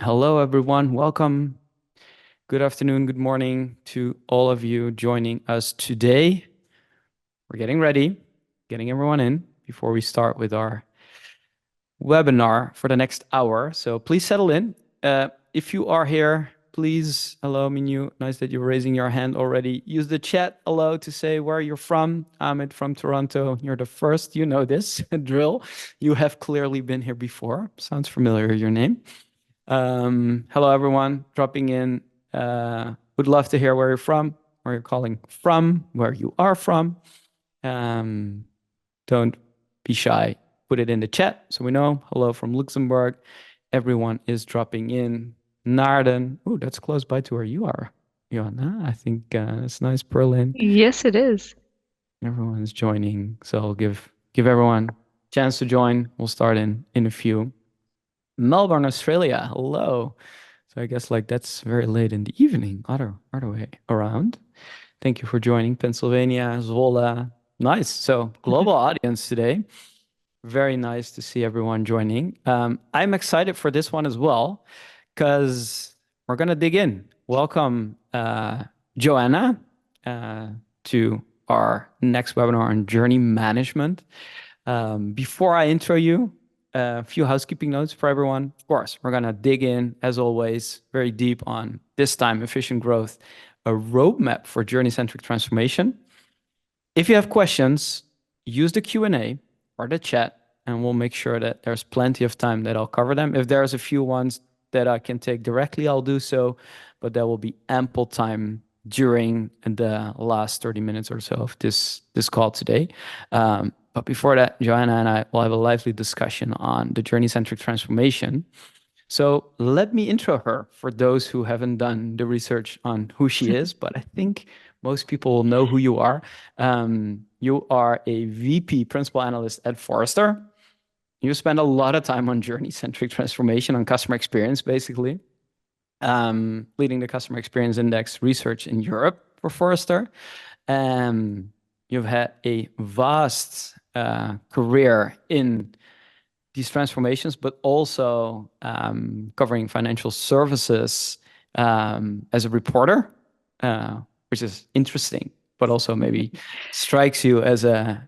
Hello, everyone. Welcome. Good afternoon, good morning to all of you joining us today. We're getting ready, getting everyone in before we start with our webinar for the next hour. So please settle in. If you are here, please, hello, Minu. Nice that you're raising your hand already. Use the chat hello to say where you're from. Ahmed from Toronto. You're the first. You know this drill. You have clearly been here before. Sounds familiar, your name. Hello, everyone dropping in. Would love to hear where you're from, where you're calling from, where you are from. Don't be shy. Put it in the chat so we know. Hello from Luxembourg. Everyone is dropping in. Naarden. Oh, that's close by to where you are, Joanna. I think it's nice. Berlin. Yes, it is. Everyone's joining. So I'll give everyone a chance to join. We'll start in a few. Melbourne, Australia. Hello. So I guess like that's very late in the evening, other way around. Thank you for joining Pennsylvania, Zwolle. Nice. So global audience today. Very nice to see everyone joining. I'm excited for this one as well because we're gonna dig in. Welcome, Joanna, to our next webinar on journey management. Before I intro you, a few housekeeping notes for everyone. Of course, we're going to dig in, as always, very deep on this time efficient growth, a roadmap for journey-centric transformation. If you have questions, use the Q&A or the chat, and we'll make sure that there's plenty of time that I'll cover them. If there's a few ones that I can take directly, I'll do so, but there will be ample time during the last 30 minutes or so of this call today. But before that, Joanna and I will have a lively discussion on the journey-centric transformation. So let me intro her for those who haven't done the research on who she is, but I think most people will know who you are. You are a VP Principal Analyst at Forrester. You spend a lot of time on journey-centric transformation, on customer experience, basically, leading the Customer Experience Index research in Europe for Forrester. You've had a vast career in these transformations, but also covering financial services as a reporter, which is interesting, but also maybe strikes you as a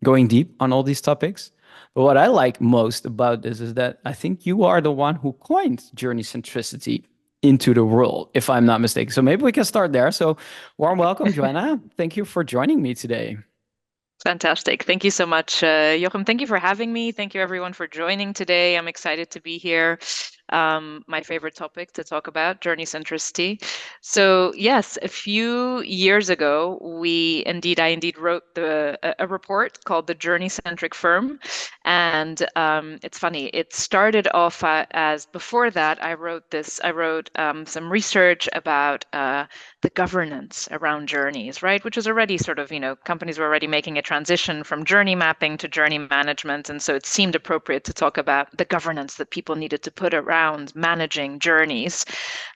going deep on all these topics. But what I like most about this is that I think you are the one who coined journey centricity into the world, if I'm not mistaken. So maybe we can start there. So warm welcome, Joanna. Thank you for joining me today. Fantastic. Thank you so much, Jochem. Thank you for having me. Thank you, everyone, for joining today. I'm excited to be here. My favorite topic to talk about, journey centricity. So yes, a few years ago, I indeed wrote a report called the Journey-Centric Firm. And it's funny, it started off as before that, I wrote some research about the governance around journeys, right? Which is already sort of, companies were already making a transition from journey mapping to journey management. And so it seemed appropriate to talk about the governance that people needed to put around managing journeys.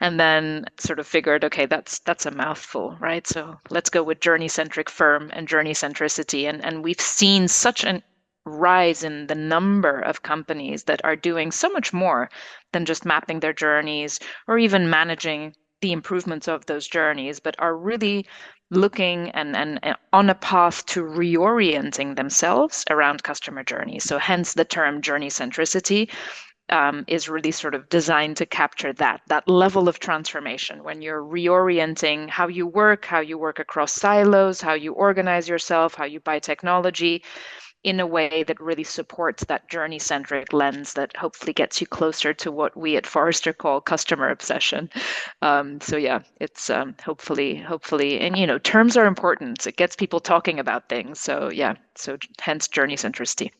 And then sort of figured, okay, that's a mouthful, right? So let's go with journey-centric firm and journey centricity. And we've seen such an rise in the number of companies that are doing so much more than just mapping their journeys or even managing the improvements of those journeys, but are really looking and on a path to reorienting themselves around customer journeys. So hence the term journey centricity is really sort of designed to capture that level of transformation when you're reorienting how you work across silos, how you organize yourself, how you buy technology, in a way that really supports that journey-centric lens that hopefully gets you closer to what we at Forrester call customer obsession. So yeah, it's hopefully, and terms are important. It gets people talking about things. So yeah, so hence journey centricity.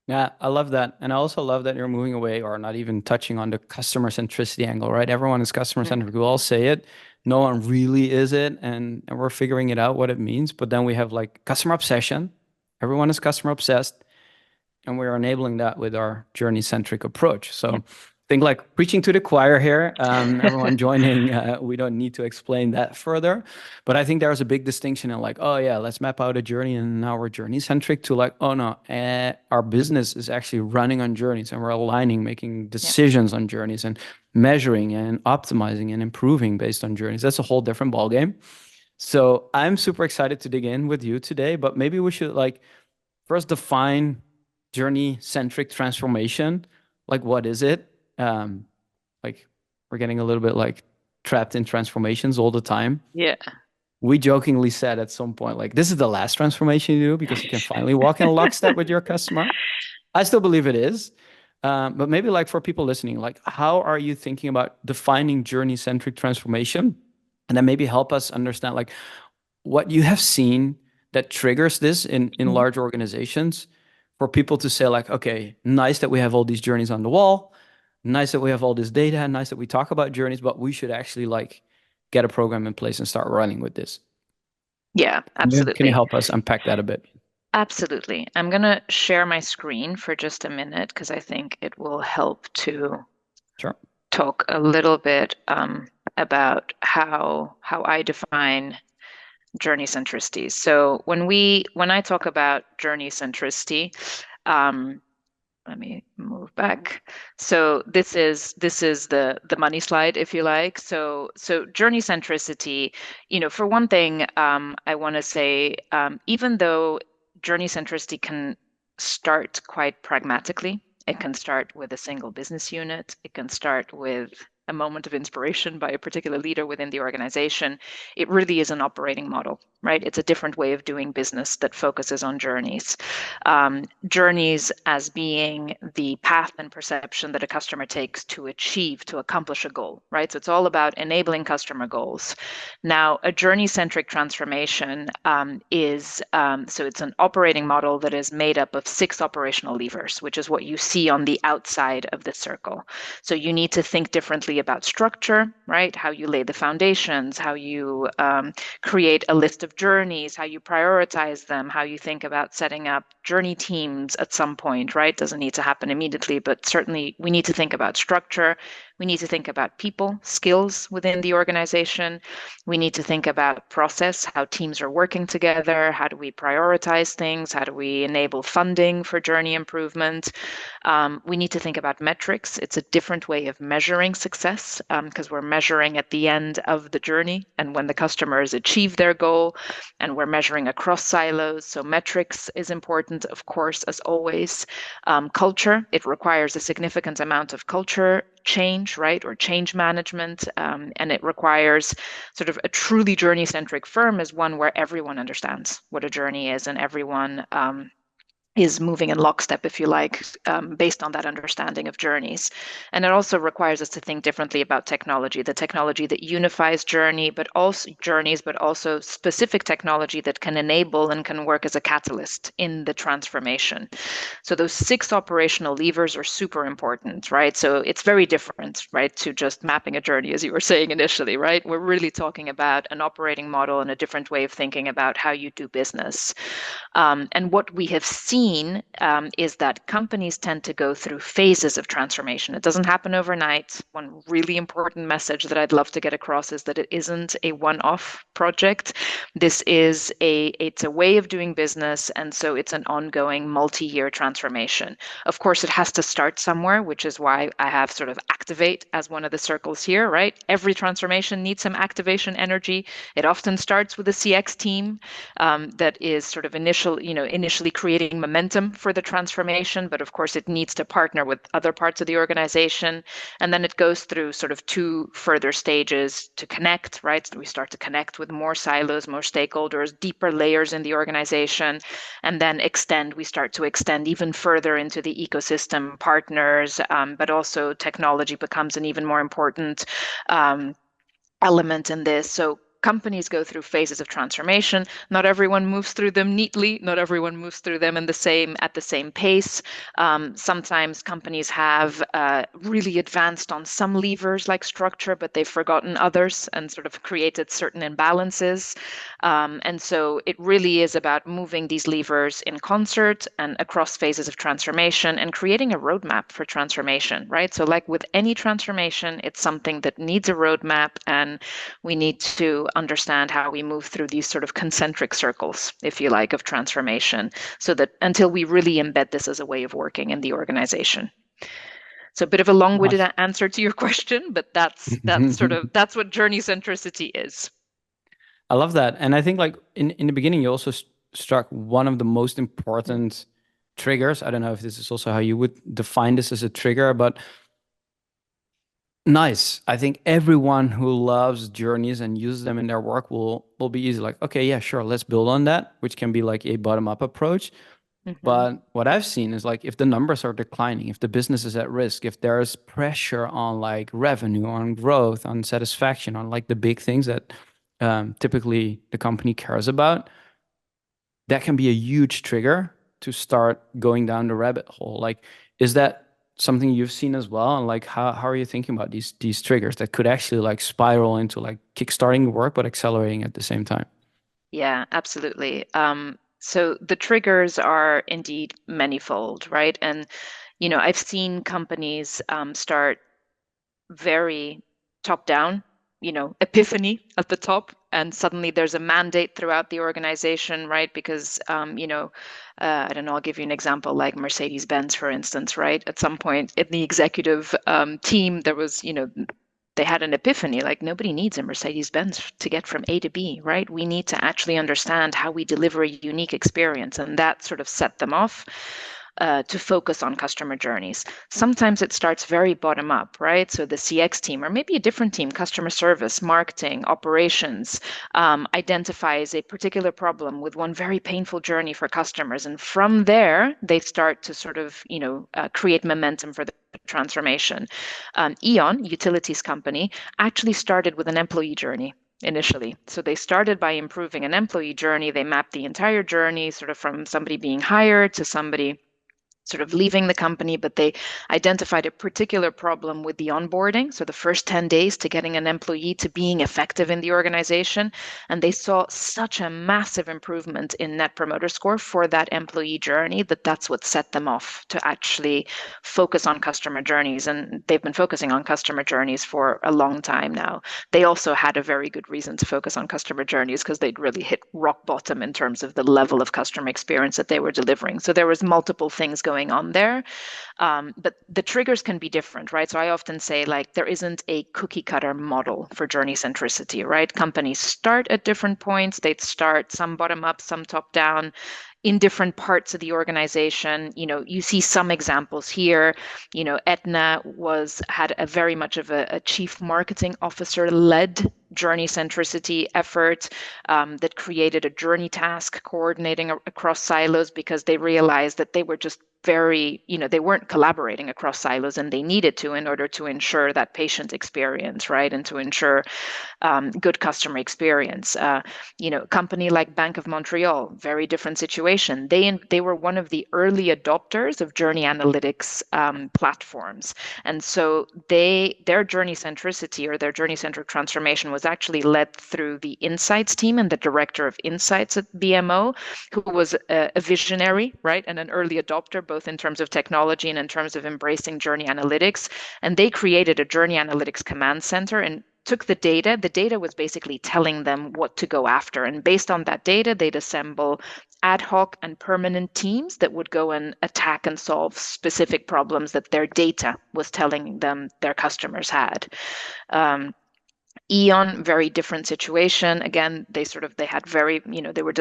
Yeah, I love that. And I also love that you're moving away or not even touching on the customer centricity angle, right? Everyone is customer centric. We all say it. No one really is it. And we're figuring it out what it means. But then we have like customer obsession. Everyone is customer obsessed. And we're enabling that with our journey centric approach. So think like preaching to the choir here. Everyone joining, we don't need to explain that further. But I think there's a big distinction in like, oh yeah, let's map out a journey and now we're journey centric to like, oh no, our business is actually running on journeys and we're aligning, making Yeah. decisions on journeys and measuring and optimizing and improving based on journeys. That's a whole different ballgame. So I'm super excited to dig in with you today, but maybe we should like first define journey-centric transformation. Like, what is it? Like, we're getting a little bit like trapped in transformations all the time. Yeah. We jokingly said at some point, like, this is the last transformation you do because you can finally walk in lockstep with your customer. I still believe it is. But maybe like for people listening, like, how are you thinking about defining journey-centric transformation? And then maybe help us understand like what you have seen that triggers this in Mhm. large organizations for people to say like, okay, nice that we have all these journeys on the wall, nice that we have all this data, nice that we talk about journeys, but we should actually like get a program in place and start running with this. Yeah, Can you absolutely. help us unpack that a bit? Absolutely. I'm going to share my screen for just a minute because I think it will help to Sure. talk a little bit about how I define journey centricity. So when I talk about journey centricity, let me move back. So this is the money slide, if you like. So journey centricity, for one thing, I want to say, even though journey centricity can start quite pragmatically, it can start with a single business unit. It can start with a moment of inspiration by a particular leader within the organization. It really is an operating model, right? It's a different way of doing business that focuses on journeys. Journeys as being the path and perception that a customer takes to achieve, to accomplish a goal, right? So it's all about enabling customer goals. Now, a journey-centric transformation so it's an operating model that is made up of 6 operational levers, which is what you see on the outside of the circle. So you need to think differently about structure, right? How you lay the foundations, how you create a list of journeys, how you prioritize them, how you think about setting up journey teams at some point, right? Doesn't need to happen immediately, but certainly we need to think about structure. We need to think about people, skills within the organization. We need to think about process, how teams are working together. How do we prioritize things? How do we enable funding for journey improvement? We need to think about metrics. It's a different way of measuring success because we're measuring at the end of the journey and when the customers achieve their goal, and we're measuring across silos. So metrics is important, of course, as always. Culture, it requires a significant amount of culture change, right, or change management, and it requires sort of a truly journey-centric firm is one where everyone understands what a journey is and everyone is moving in lockstep, if you like, based on that understanding of journeys. And it also requires us to think differently about technology, the technology that unifies journeys, but also specific technology that can enable and can work as a catalyst in the transformation. So those 6 operational levers are super important, right? So it's very different, right, to just mapping a journey, as you were saying initially, right? We're really talking about an operating model and a different way of thinking about how you do business. And what we have seen is that companies tend to go through phases of transformation. It doesn't happen overnight. One really important message that I'd love to get across is that it isn't a one-off project. It's a way of doing business, and so it's an ongoing multi-year transformation. Of course, it has to start somewhere, which is why I have sort of activate as one of the circles here, right? Every transformation needs some activation energy. It often starts with a CX team that is sort of initially creating momentum for the transformation, but of course it needs to partner with other parts of the organization. And then it goes through sort of 2 further stages to connect, right? So we start to connect with more silos, more stakeholders, deeper layers in the organization, and then we start to extend even further into the ecosystem partners, but also technology becomes an even more important element in this. So companies go through phases of transformation. Not everyone moves through them neatly. Not everyone moves through them at the same pace. Sometimes companies have really advanced on some levers like structure, but they've forgotten others and sort of created certain imbalances. And so it really is about moving these levers in concert and across phases of transformation and creating a roadmap for transformation, right? So like with any transformation, it's something that needs a roadmap, and we need to understand how we move through these sort of concentric circles, if you like, of transformation, so that until we really embed this as a way of working in the organization. So a bit of a long-winded Nice. answer to your question, but that's what journey centricity is. I love that. And I think like in the beginning, you also struck one of the most important triggers. I don't know if this is also how you would define this as a trigger, but nice. I think everyone who loves journeys and uses them in their work will be easy. Like, okay, yeah, sure, let's build on that, which can be like a bottom-up approach. Mm-hmm. But what I've seen is like if the numbers are declining, if the business is at risk, if there's pressure on like revenue, on growth, on satisfaction, on like the big things that typically the company cares about, that can be a huge trigger to start going down the rabbit hole. Like, is that something you've seen as well? And like, how are you thinking about these triggers that could actually like spiral into like kickstarting work but accelerating at the same time? Yeah, absolutely. So the triggers are indeed manifold, right? And, I've seen companies start very top down, epiphany at the top, and suddenly there's a mandate throughout the organization, right? Because, I don't know, I'll give you an example like Mercedes-Benz, for instance, right? At some point in the executive team, there was, they had an epiphany like nobody needs a Mercedes-Benz to get from A to B, right? We need to actually understand how we deliver a unique experience. And that sort of set them off to focus on customer journeys. Sometimes it starts very bottom up, right? So the CX team, or maybe a different team, customer service, marketing, operations, identifies a particular problem with one very painful journey for customers. And from there, they start to sort of, create momentum for the transformation. E.ON, utilities company, actually started with an employee journey initially. So they started by improving an employee journey. They mapped the entire journey, sort of from somebody being hired to somebody sort of leaving the company, but they identified a particular problem with the onboarding. So the first 10 days to getting an employee to being effective in the organization. And they saw such a massive improvement in Net Promoter Score for that employee journey that that's what set them off to actually focus on customer journeys. And they've been focusing on customer journeys for a long time now. They also had a very good reason to focus on customer journeys because they'd really hit rock bottom in terms of the level of customer experience that they were delivering. So there was multiple things going on there. But the triggers can be different, right? So I often say like there isn't a cookie cutter model for journey centricity, right? Companies start at different points. They'd start some bottom up, some top down in different parts of the organization. You see some examples here. Aetna had a very much of a chief marketing officer led journey centricity effort that created a journey task coordinating across silos because they realized that they were just they weren't collaborating across silos, and they needed to in order to ensure that patient experience, right? And to ensure good customer experience. Company like Bank of Montreal, very different situation. They were one of the early adopters of journey analytics platforms. And so their journey centricity or their journey centric transformation was actually led through the insights team and the director of insights at BMO, who was a visionary, right? And an early adopter, both in terms of technology and in terms of embracing journey analytics. And they created a journey analytics command center and took the data. The data was basically telling them what to go after. And based on that data, they'd assemble ad hoc and permanent teams that would go and attack and solve specific problems that their data was telling them their customers had. E.ON, very different situation. Again, they had very, they weren't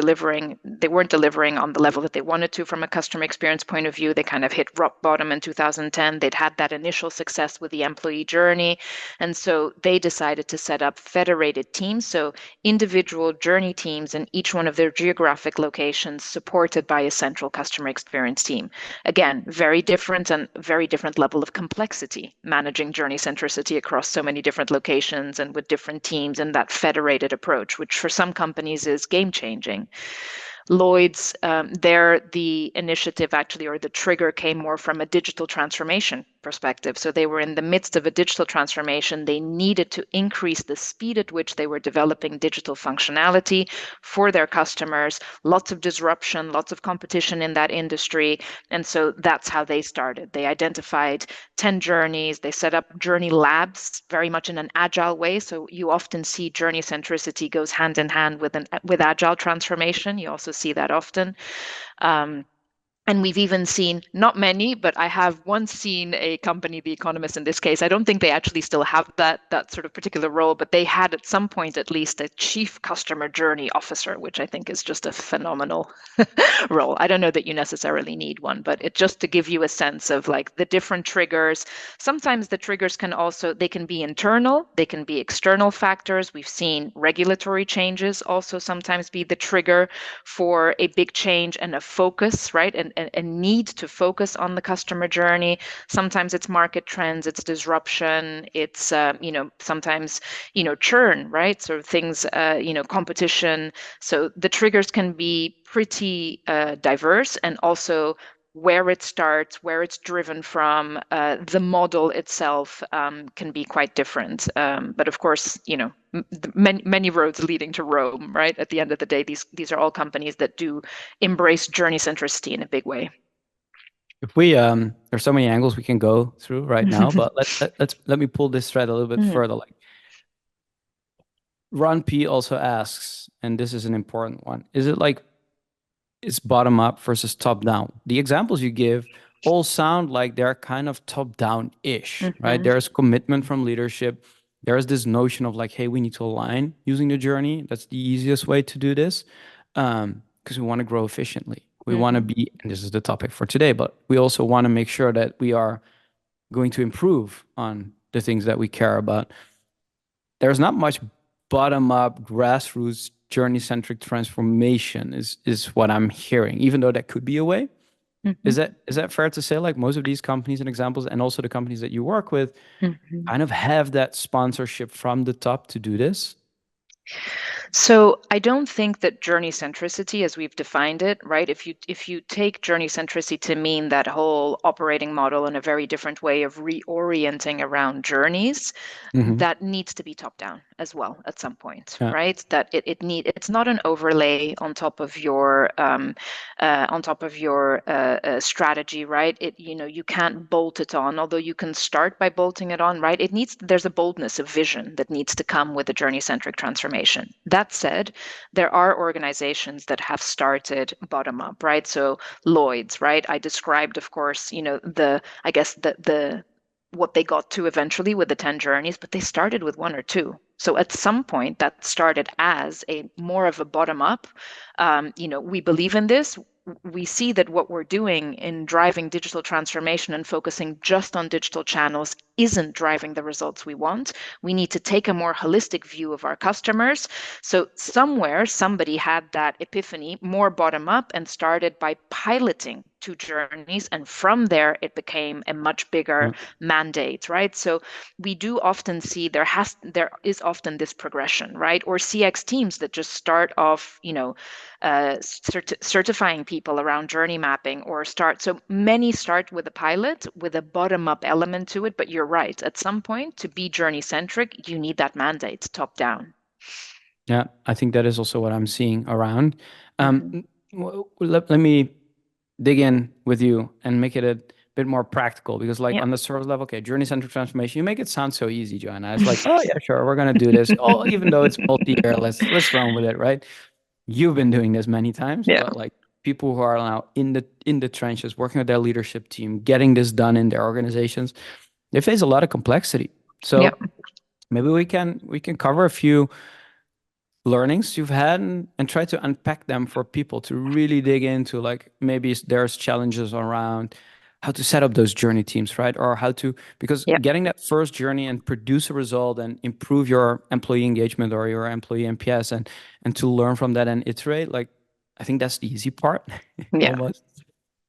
delivering on the level that they wanted to from a customer experience point of view. They kind of hit rock bottom in 2010. They'd had that initial success with the employee journey. And so they decided to set up federated teams. So individual journey teams in each one of their geographic locations supported by a central customer experience team. Again, very different and very different level of complexity, managing journey centricity across so many different locations and with different different teams and that federated approach, which for some companies is game changing. Lloyd's, there the initiative actually, or the trigger, came more from a digital transformation perspective. So they were in the midst of a digital transformation. They needed to increase the speed at which they were developing digital functionality for their customers. Lots of disruption, lots of competition in that industry. And so that's how they started. They identified 10 journeys. They set up journey labs very much in an agile way. So you often see journey centricity goes hand in hand with agile transformation. You also see that often. And we've even seen, not many, but I have once seen a company, The Economist in this case, I don't think they actually still have that sort of particular role, but they had at some point at least a chief customer journey officer, which I think is just a phenomenal role. I don't know that you necessarily need one, but it just to give you a sense of like the different triggers. Sometimes the triggers can also, they can be internal, they can be external factors. We've seen regulatory changes also sometimes be the trigger for a big change and a focus, right? And a need to focus on the customer journey. Sometimes it's market trends, it's disruption, it's sometimes churn, right? So things, competition. So the triggers can be pretty diverse, and also where it starts, where it's driven from, the model itself can be quite different. But of course, many roads leading to Rome, right? At the end of the day, these are all companies that do embrace journey centricity in a big way. If we there's so many angles we can go through right now, but let me pull this thread a little bit further. Like Ron P also asks, and this is an important one: is it like it's bottom up versus top down? The examples you give all sound like they're kind of top down-ish, right? There's commitment from leadership. There's this notion of like, hey, we need to align using the journey. That's the easiest way to do this, because we want to grow efficiently. We want to be, and this is the topic for today, but we also want to make sure that we are going to improve on the things that we care about. There's not much bottom-up, grassroots, journey-centric transformation is what I'm hearing, even though that could be a way. Is that fair to say? Like most of these companies and examples, and also the companies that you work with, kind of have that sponsorship from the top to do this? So I don't think that journey centricity, as we've defined it, right? If you take journey centricity to mean that whole operating model in a very different way of reorienting around journeys, that needs to be top down as well at some point, right? That it's not an overlay on top of your strategy, right? You can't bolt it on, although you can start by bolting it on, right? There's a boldness of vision that needs to come with a journey centric transformation. That said, there are organizations that have started bottom up, right? So Lloyd's, right? I described, of course, what they got to eventually with the 10 journeys, but they started with one or two. So at some point that started as a more of a bottom up, we believe in this. We see that what we're doing in driving digital transformation and focusing just on digital channels isn't driving the results we want. We need to take a more holistic view of our customers. So somewhere somebody had that epiphany, more bottom up, and started by piloting 2 journeys, and from there it became a much bigger mandate, right? So we do often see there is often this progression, right? Or CX teams that just start off, certifying people around journey mapping, so many start with a pilot with a bottom-up element to it. But you're right, at some point, to be journey-centric, you need that mandate top down. Yeah, I think that is also what I'm seeing around. Let me dig in with you and make it a bit more practical, because on the service level, okay, journey-centric transformation, you make it sound so easy, Joanna. It's like, oh yeah, sure, we're gonna do this. Oh, even though it's multi-year, let's run with it, right? You've been doing this many times, but like people who are now in the trenches, working with their leadership team, getting this done in their organizations, they face a lot of complexity. So maybe we can cover a few learnings you've had and try to unpack them for people to really dig into, like maybe there's challenges around how to set up those journey teams, right? Or how to, because getting that first journey and produce a result and improve your employee engagement or your employee NPS and to learn from that and iterate, like I think that's the easy part almost.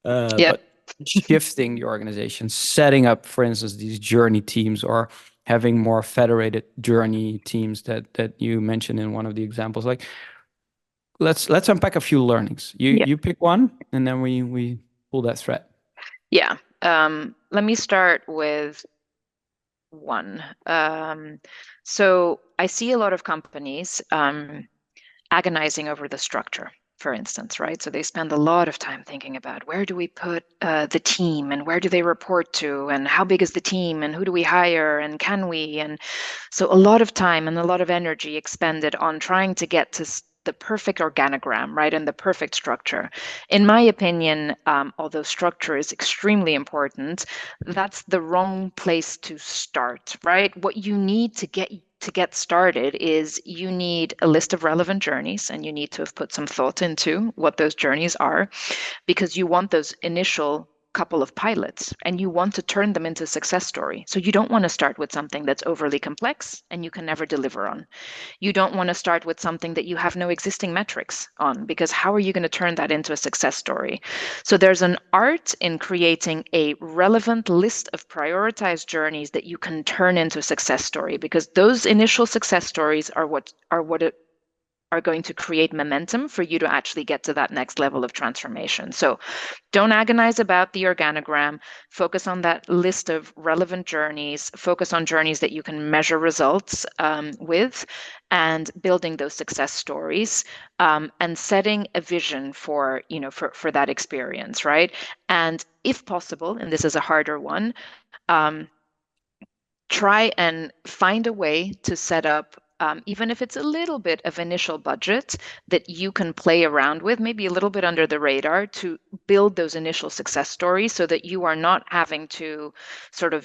But shifting the organization, setting up, for instance, these journey teams, or having more federated journey teams that you mentioned in one of the examples. Like, let's unpack a few learnings. Yeah. You pick one, and then we pull that thread. Yeah. Let me start with one. So I see a lot of companies agonizing over the structure, for instance, right? So they spend a lot of time thinking about where do we put the team and where do they report to and how big is the team and who do we hire and can we? And so a lot of time and a lot of energy expended on trying to get to the perfect organogram, right, and the perfect structure. In my opinion, although structure is extremely important, that's the wrong place to start, right? What you need to get started is you need a list of relevant journeys, and you need to have put some thought into what those journeys are, because you want those initial couple of pilots and you want to turn them into a success story. So you don't want to start with something that's overly complex and you can never deliver on. You don't want to start with something that you have no existing metrics on, because how are you going to turn that into a success story? So there's an art in creating a relevant list of prioritized journeys that you can turn into a success story, because those initial success stories are what are going to create momentum for you to actually get to that next level of transformation. So don't agonize about the organogram. Focus on that list of relevant journeys. Focus on journeys that you can measure results with, and building those success stories, and setting a vision for for that experience, right? And if possible, and this is a harder one, try and find a way to set up, even if it's a little bit of initial budget that you can play around with, maybe a little bit under the radar, to build those initial success stories, so that you are not having to sort of,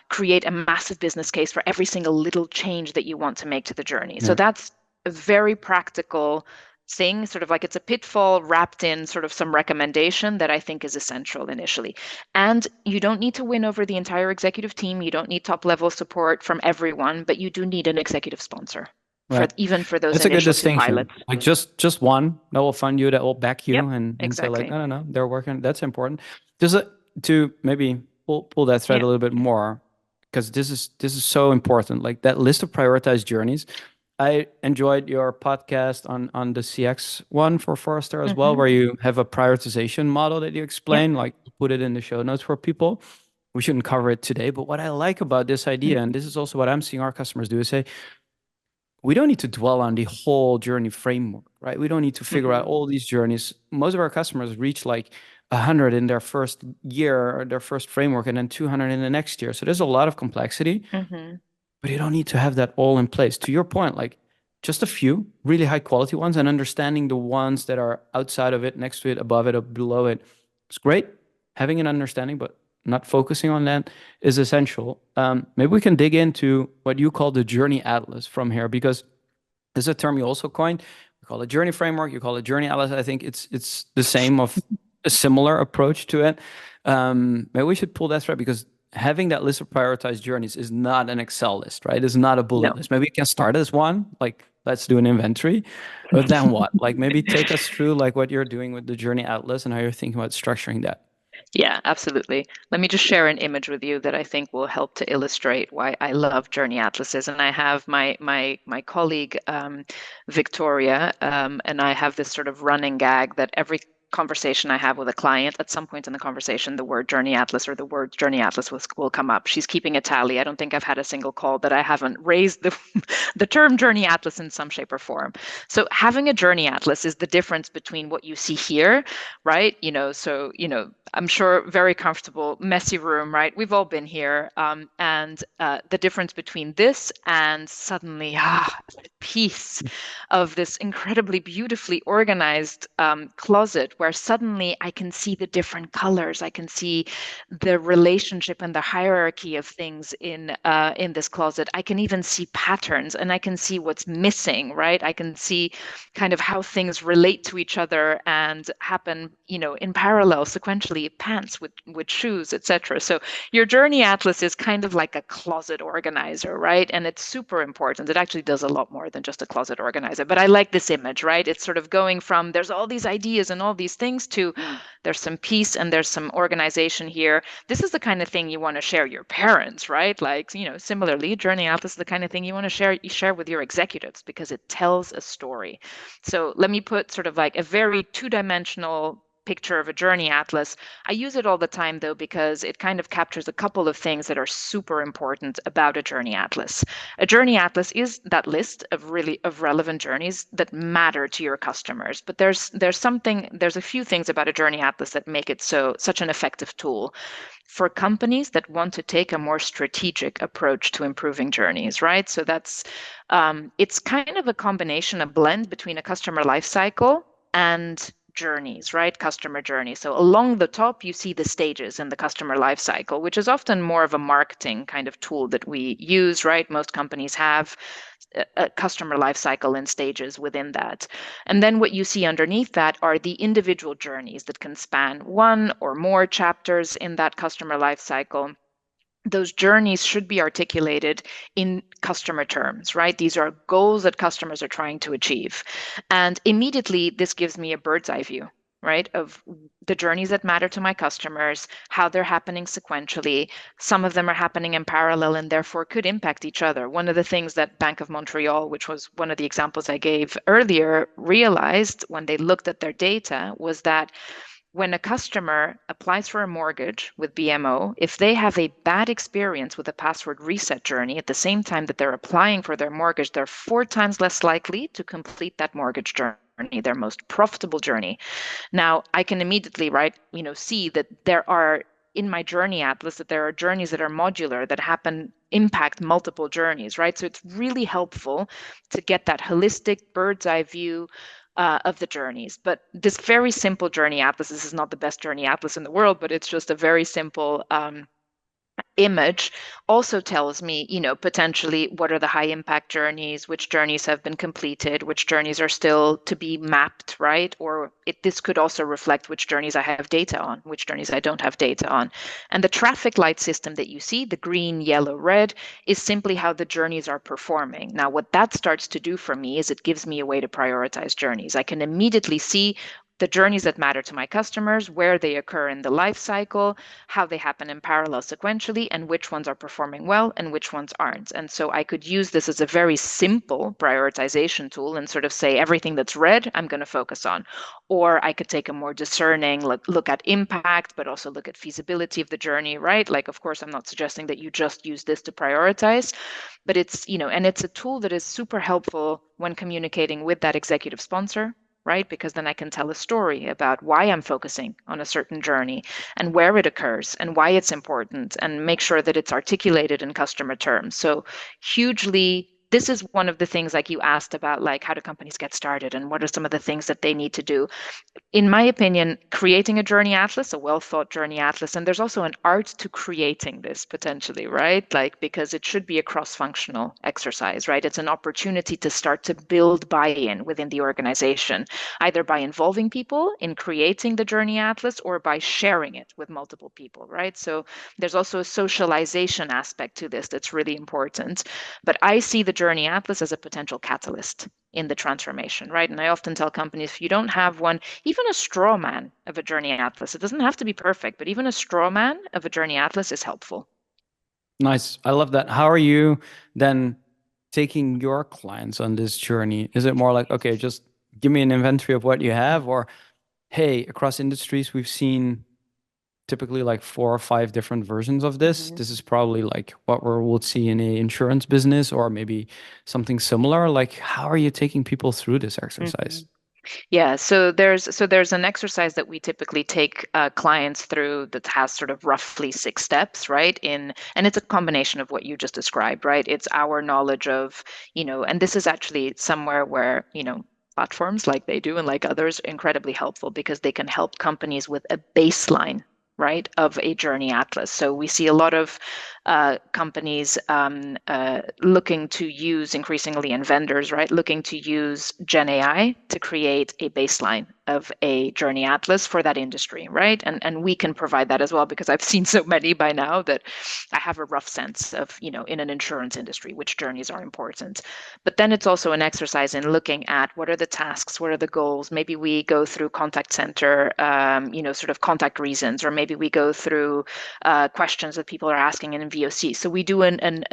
create a massive business case for every single little change that you want to make to the journey. So Yeah. that's a very practical thing, sort of like it's a pitfall wrapped in sort of some recommendation that I think is essential initially. And you don't need to win over the entire executive team. You don't need top level support from everyone, but you do need an executive sponsor for Right. even for those That's a good initial two distinction. pilots. Like, just one that will fund you, that will back Yep, you and say like, exactly. no, they're working. That's important. Just to maybe pull that thread Yeah. a little bit more, because this is so important. Like, that list of prioritized journeys. I enjoyed your podcast on the CX one for Forrester as well, Mm-hmm. where you have a prioritization model that you Yep. explain, like put it in the show notes for people. We shouldn't cover it today, but what I like about this idea, and this is also what I'm seeing our customers do, is say, we don't need to dwell on the whole journey framework, right? We don't need to figure out Mm-hmm. all these journeys. Most of our customers reach like 100 in their first year or their first framework, and then 200 in the next year. So there's a lot of complexity, Mm-hmm. but you don't need to have that all in place. To your point, like, just a few really high quality ones, and understanding the ones that are outside of it, next to it, above it, or below it. It's great having an understanding, but not focusing on that is essential. Maybe we can dig into what you call the journey atlas from here, because this is a term you also coined. We call it journey framework. You call it journey atlas. I think it's the same, of a similar approach to it. Maybe we should pull that thread, because having that list of prioritized journeys is not an Excel list, right? It's not a bullet No. list. Maybe you can start as one, like, let's do an inventory, but then what? Like, maybe take us through like what you're doing with the journey atlas and how you're thinking about structuring that. Yeah, absolutely. Let me just share an image with you that I think will help to illustrate why I love journey atlases. And I have my colleague Victoria, and I have this sort of running gag that every conversation I have with a client, at some point in the conversation, the word journey atlas or the word journey atlas will come up. She's keeping a tally. I don't think I've had a single call that I haven't raised the term journey atlas in some shape or form. So having a journey atlas is the difference between what you see here, right? I'm sure very comfortable, messy room, right? We've all been here. And the difference between this and suddenly, peace of this incredibly beautifully organized closet, where suddenly I can see the different colors. I can see the relationship and the hierarchy of things in this closet. I can even see patterns, and I can see what's missing, right? I can see kind of how things relate to each other and happen, in parallel, sequentially, pants with shoes, etc. So your journey atlas is kind of like a closet organizer, right? And it's super important. It actually does a lot more than just a closet organizer. But I like this image, right? It's sort of going from there's all these ideas and all these these things to there's some peace and there's some organization here. This is the kind of thing you want to share your parents, right? Like, similarly, Journey Atlas is the kind of thing you want to share with your executives because it tells a story. So let me put sort of like a very two-dimensional picture of a journey atlas. I use it all the time though because it kind of captures a couple of things that are super important about a journey atlas. A journey atlas is that list of relevant journeys that matter to your customers. But there's a few things about a journey atlas that make it such an effective tool for companies that want to take a more strategic approach to improving journeys, right? So it's kind of a combination, a blend between a customer lifecycle and journeys, right? Customer journey. So along the top, you see the stages in the customer lifecycle, which is often more of a marketing kind of tool that we use, right? Most companies have a customer lifecycle and stages within that. And then what you see underneath that are the individual journeys that can span one or more chapters in that customer lifecycle. Those journeys should be articulated in customer terms, right? These are goals that customers are trying to achieve. And immediately, this gives me a bird's eye view, right, of the journeys that matter to my customers, how they're happening sequentially. Some of them are happening in parallel and therefore could impact each other. One of the things that Bank of Montreal, which was one of the examples I gave earlier, realized when they looked at their data was that when a customer applies for a mortgage with BMO, if they have a bad experience with a password reset journey at the same time that they're applying for their mortgage, they're 4 times less likely to complete that mortgage journey, their most profitable journey. Now, I can immediately, right, see that there are in my journey atlas that there are journeys that are modular that impact multiple journeys, right? So it's really helpful to get that holistic bird's eye view of the journeys. But this very simple journey atlas, this is not the best journey atlas in the world, but it's just a very simple image also tells me, potentially what are the high impact journeys, which journeys have been completed, which journeys are still to be mapped, right? Or this could also reflect which journeys I have data on, which journeys I don't have data on. And the traffic light system that you see, the green, yellow, red, is simply how the journeys are performing. Now, what that starts to do for me is it gives me a way to prioritize journeys. I can immediately see the journeys that matter to my customers, where they occur in the life cycle, how they happen in parallel sequentially, and which ones are performing well and which ones aren't. And so I could use this as a very simple prioritization tool and sort of say everything that's red, I'm going to focus on. Or I could take a more discerning look at impact, but also look at feasibility of the journey, right? Like, of course, I'm not suggesting that you just use this to prioritize, but it's, and it's a tool that is super helpful when communicating with that executive sponsor, right? Because then I can tell a story about why I'm focusing on a certain journey and where it occurs and why it's important and make sure that it's articulated in customer terms. So this is one of the things like you asked about, like how do companies get started and what are some of the things that they need to do. In my opinion, creating a journey atlas, a well-thought journey atlas, and there's also an art to creating this potentially, right? Like, because it should be a cross-functional exercise, right? It's an opportunity to start to build buy-in within the organization, either by involving people in creating the journey atlas or by sharing it with multiple people, right? So there's also a socialization aspect to this that's really important. But I see the journey atlas as a potential catalyst in the transformation, right? And I often tell companies, if you don't have one, even a straw man of a journey atlas, it doesn't have to be perfect, but even a straw man of a journey atlas is helpful. Nice. I love that. How are you then taking your clients on this journey? Is it more like, okay, just give me an inventory of what you have, or hey, across industries, we've seen typically like 4 or 5 different versions of this. Mm-hmm. This is probably like what we'll see in a insurance business or maybe something similar. Like, how are you taking people through this exercise? Mm-hmm. Yeah, so there's an exercise that we typically take clients through that has sort of roughly 6 steps, right? And it's a combination of what you just described, right? It's our knowledge of, and this is actually somewhere where, platforms like Theydo and like others are incredibly helpful because they can help companies with a baseline, right, of a journey atlas. So we see a lot of companies looking to use increasingly, and vendors, right, looking to use Gen AI to create a baseline of a journey atlas for that industry, right? And we can provide that as well, because I've seen so many by now that I have a rough sense of, in an insurance industry, which journeys are important. But then it's also an exercise in looking at what are the tasks, what are the goals. Maybe we go through contact center, sort of contact reasons, or maybe we go through questions that people are asking in VOC. So we do an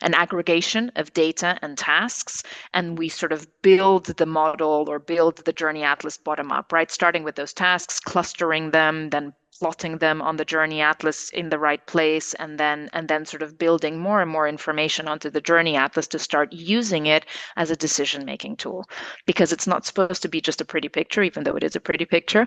aggregation of data and tasks, and we sort of build the model or build the journey atlas bottom up, right? Starting with those tasks, clustering them, then plotting them on the journey atlas in the right place, and then sort of building more and more information onto the journey atlas to start using it as a decision making tool, because it's not supposed to be just a pretty picture, even though it is a pretty picture.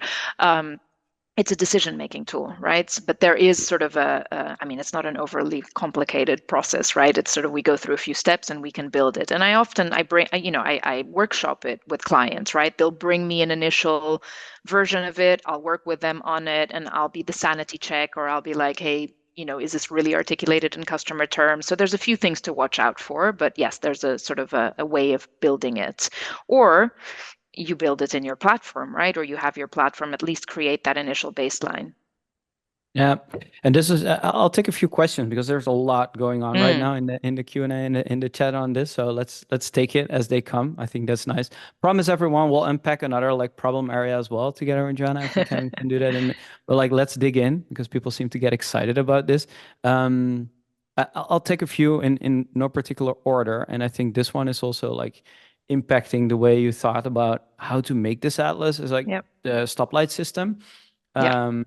It's a decision-making tool, right? But there is sort of it's not an overly complicated process, right? It's sort of, we go through a few steps and we can build it. And I workshop it with clients, right? They'll bring me an initial version of it. I'll work with them on it, and I'll be the sanity check, or I'll be like, hey, is this really articulated in customer terms? So there's a few things to watch out for, but yes, there's a sort of a way of building it. Or you build it in your platform, right? Or you have your platform at least create that initial baseline. Yeah, and this is I'll take a few questions because there's a lot going on right now in the Q&A and in the chat on this. So let's take it as they come. I think that's nice. Promise everyone we'll unpack another like problem area as well together with Joanna if we can do that. But like let's dig in because people seem to get excited about this. I'll take a few in no particular order, and I think this one is also like impacting the way you thought about how to make this atlas is like Yep. the stoplight system. Yeah.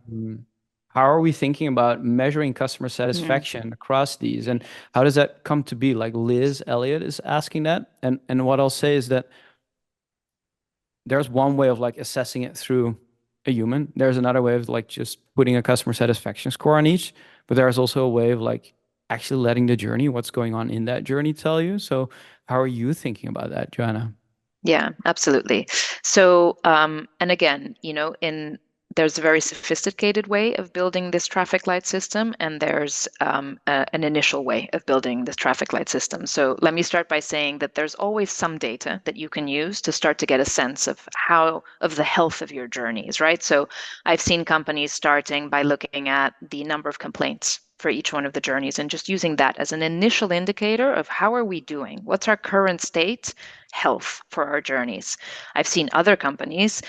How are we thinking about measuring customer satisfaction across these, and how does that come to be? Like Liz Elliott is asking that, and what I'll say is that there's one way of like assessing it through a human. There's another way of like just putting a customer satisfaction score on each, but there's also a way of like actually letting the journey, what's going on in that journey, tell you. So how are you thinking about that, Joanna? Yeah, absolutely. So, and again, there's a very sophisticated way of building this traffic light system, and there's an initial way of building this traffic light system. So let me start by saying that there's always some data that you can use to start to get a sense of the health of your journeys, right? So I've seen companies starting by looking at the number of complaints for each one of the journeys and just using that as an initial indicator of how are we doing? What's our current state health for our journeys? I've seen other companies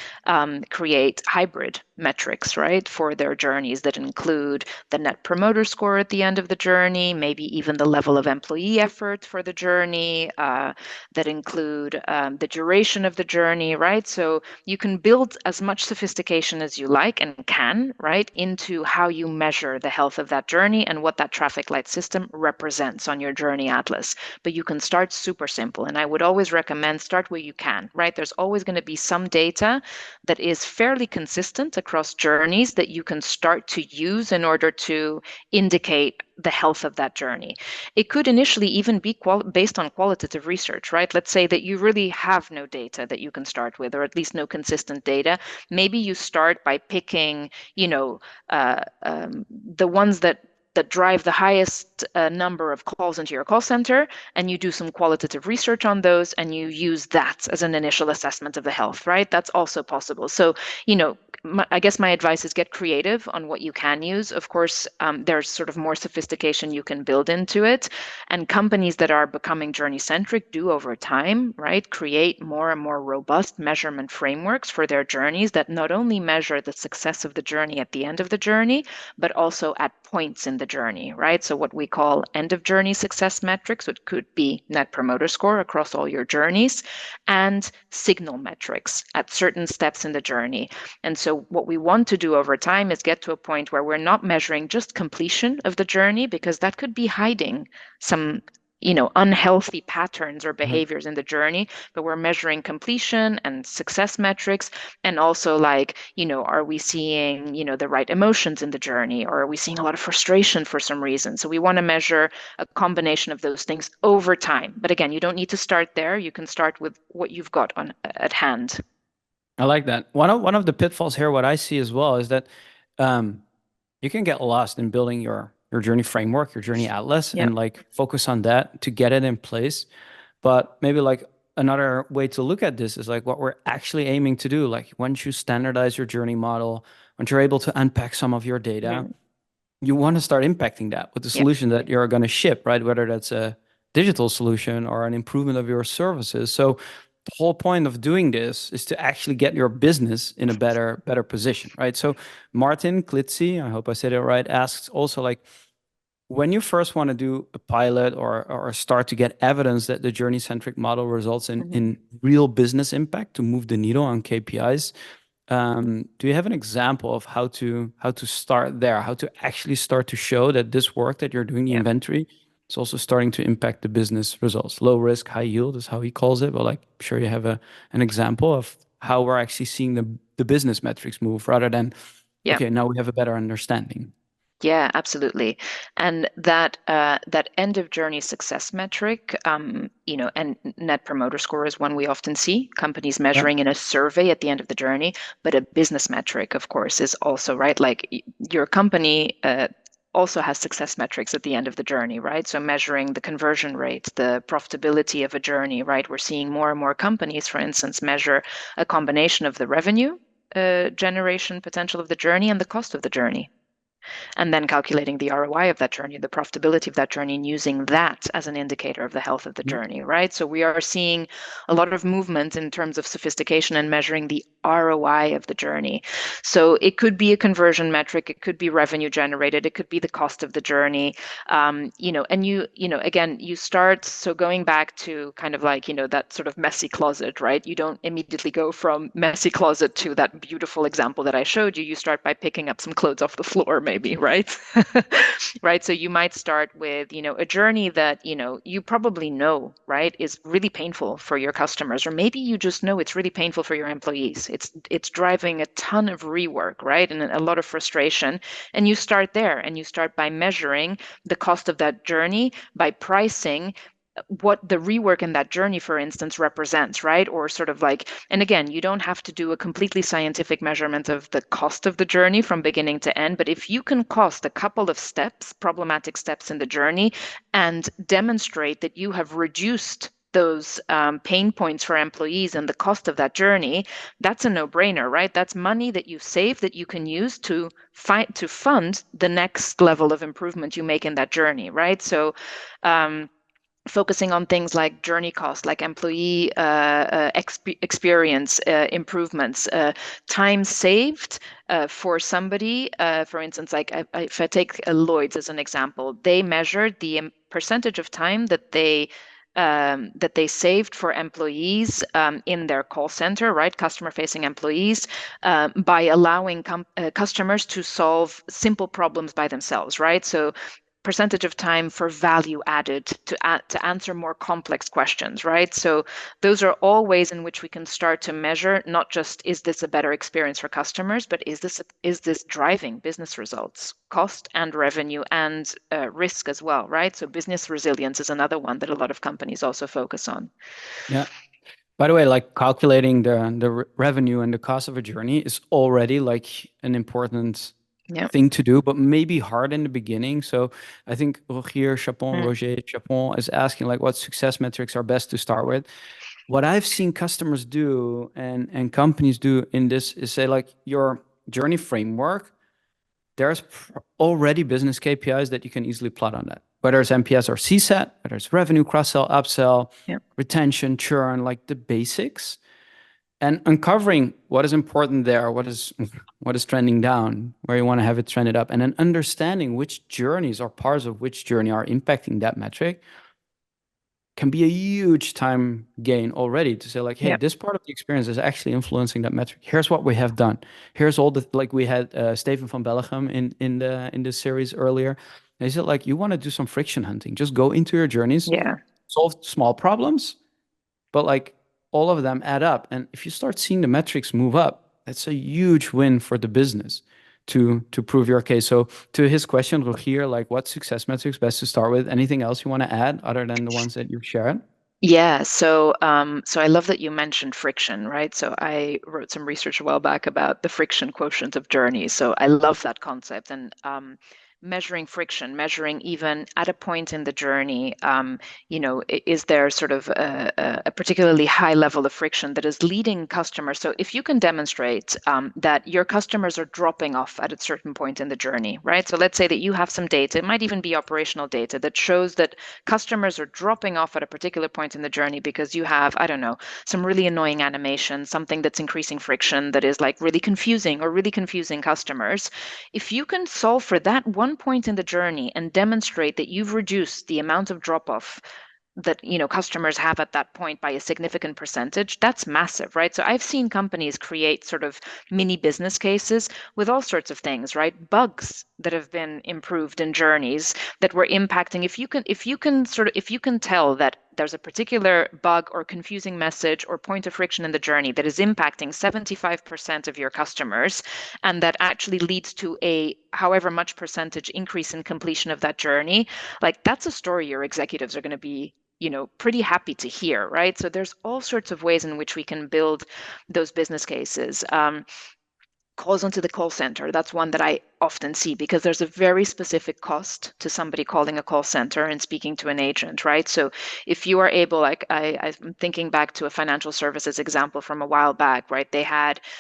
create hybrid metrics, right, for their journeys that include the net promoter score at the end of the journey, maybe even the level of employee effort for the journey, that include the duration of the journey, right? So you can build as much sophistication as you like and can, right, into how you measure the health of that journey and what that traffic light system represents on your journey atlas. But you can start super simple, and I would always recommend start where you can, right? There's always going to be some data that is fairly consistent across journeys that you can start to use in order to indicate the health of that journey. It could initially even be based on qualitative research, right? Let's say that you really have no data that you can start with, or at least no consistent data. Maybe you start by picking, the ones that drive the highest number of calls into your call center, and you do some qualitative research on those, and you use that as an initial assessment of the health, right? That's also possible. So, I guess my advice is get creative on what you can use. Of course, there's sort of more sophistication you can build into it. And companies that are becoming journey-centric do over time, right, create more and more robust measurement frameworks for their journeys that not only measure the success of the journey at the end of the journey, but also at points in the journey, right? So what we call end of journey success metrics, which could be net promoter score across all your journeys, and signal metrics at certain steps in the journey. And so what we want to do over time is get to a point where we're not measuring just completion of the journey, because that could be hiding some unhealthy patterns or behaviors in the journey, but we're measuring completion and success metrics. And also like, are we seeing, the right emotions in the journey, or are we seeing a lot of frustration for some reason? So we want to measure a combination of those things over time. But again, you don't need to start there. You can start with what you've got at hand. I like that. One of the pitfalls here, what I see as well, is that you can get lost in building your your journey framework, your journey atlas, Yeah. and like focus on that to get it in place. But maybe like another way to look at this is like what we're actually aiming to do. Like once you standardize your journey model, once you're able to unpack some of your data, Mhm. you want to start impacting that with the Yeah. solution that you're going to ship, right? Whether that's a digital solution or an improvement of your services. So the whole point of doing this is to actually get your business in a better position, right? So Martin Klitzy, I hope I said it right, asks also like when you first want to do a pilot or start to get evidence that the journey-centric model results Mhm. in real business impact to move the needle on KPIs, do you have an example of how to start there, how to actually start to show that this work that you're doing, the Yeah. inventory, is also starting to impact the business results? Low risk, high yield is how he calls it. But like, I'm sure you have an example of how we're actually seeing the business metrics move rather than, Yeah. okay, now we have a better understanding. Yeah, absolutely. And that end of journey success metric, and net promoter score is one we often see companies Yeah. measuring in a survey at the end of the journey. But a business metric, of course, is also right. Like your company also has success metrics at the end of the journey, right? So measuring the conversion rate, the profitability of a journey, right? We're seeing more and more companies, for instance, measure a combination of the revenue generation potential of the journey and the cost of the journey, and then calculating the ROI of that journey, the profitability of that journey, and using that as an indicator of the health of the Yeah. journey, right? So we are seeing a lot of movement in terms of sophistication and measuring the ROI of the journey. So it could be a conversion metric, it could be revenue generated, it could be the cost of the journey, and again, you start, so going back to kind of like, that sort of messy closet, right? You don't immediately go from messy closet to that beautiful example that I showed you. You start by picking up some clothes off the floor, maybe, right? Right. So you might start with, a journey that, you probably know, right, is really painful for your customers, or maybe you just know it's really painful for your employees. It's driving a ton of rework, right? And a lot of frustration. And you start there, and you start by measuring the cost of that journey by pricing what the rework in that journey, for instance, represents, right? Or sort of like, and again, you don't have to do a completely scientific measurement of the cost of the journey from beginning to end, but if you can cost a couple of steps, problematic steps in the journey, and demonstrate that you have reduced those pain points for employees and the cost of that journey, that's a no-brainer, right? That's money that you save that you can use to fund the next level of improvement you make in that journey, right? So focusing on things like journey cost, like employee experience improvements, time saved for somebody. For instance, like if I take Lloyd's as an example, they measured the percentage of time that they saved for employees in their call center, right? Customer-facing employees, by allowing customers to solve simple problems by themselves, right? So percentage of time for value added to answer more complex questions, right? So those are all ways in which we can start to measure not just is this a better experience for customers, but is this driving business results, cost and revenue and risk as well, right? So business resilience is another one that a lot of companies also focus on. Yeah. By the way, like calculating the revenue and the cost of a journey is already like an important Yeah. thing to do, but maybe hard in the beginning. So I think Mm. Roger Chapon is asking like what success metrics are best to start with. What I've seen customers do and companies do in this is say like your journey framework, there's already business KPIs that you can easily plot on that. Whether it's NPS or CSAT, whether it's revenue, cross-sell, upsell, Yeah. retention, churn, like the basics, and uncovering what is important there, what is trending down, where you want to have it trended up, and then understanding which journeys or parts of which journey are impacting that metric can be a huge time gain already to say like, hey, Yeah. this part of the experience is actually influencing that metric. Here's what we have done. Here's all the like we had Steven van Bellegem in this series earlier. And he said like, you want to do some friction hunting, just go into your journeys, Yeah. solve small problems, but like all of them add up. And if you start seeing the metrics move up, that's a huge win for the business to prove your case. So to his question, Rogier, like what success metrics best to start with? Anything else you want to add other than the ones that you've shared? Yeah, so I love that you mentioned friction, right? So I wrote some research a while back about the friction quotient of journeys. So I love that concept. And measuring friction, measuring even at a point in the journey, is there sort of a particularly high level of friction that is leading customers? So if you can demonstrate that your customers are dropping off at a certain point in the journey, right? So let's say that you have some data, it might even be operational data that shows that customers are dropping off at a particular point in the journey because you have, I don't know, some really annoying animation, something that's increasing friction that is like really confusing or really confusing customers. If you can solve for that one point in the journey and demonstrate that you've reduced the amount of drop off that customers have at that point by a significant percentage, that's massive, right? So I've seen companies create sort of mini business cases with all sorts of things, right? Bugs that have been improved in journeys that were impacting. If you can tell that there's a particular bug or confusing message or point of friction in the journey that is impacting 75% of your customers, and that actually leads to a however much percentage increase in completion of that journey, like that's a story your executives are going to be pretty happy to hear, right? So there's all sorts of ways in which we can build those business cases. Calls onto the call center. That's one that I often see because there's a very specific cost to somebody calling a call center and speaking to an agent, right? So if you are able, like I'm thinking back to a financial services example from a while back, right?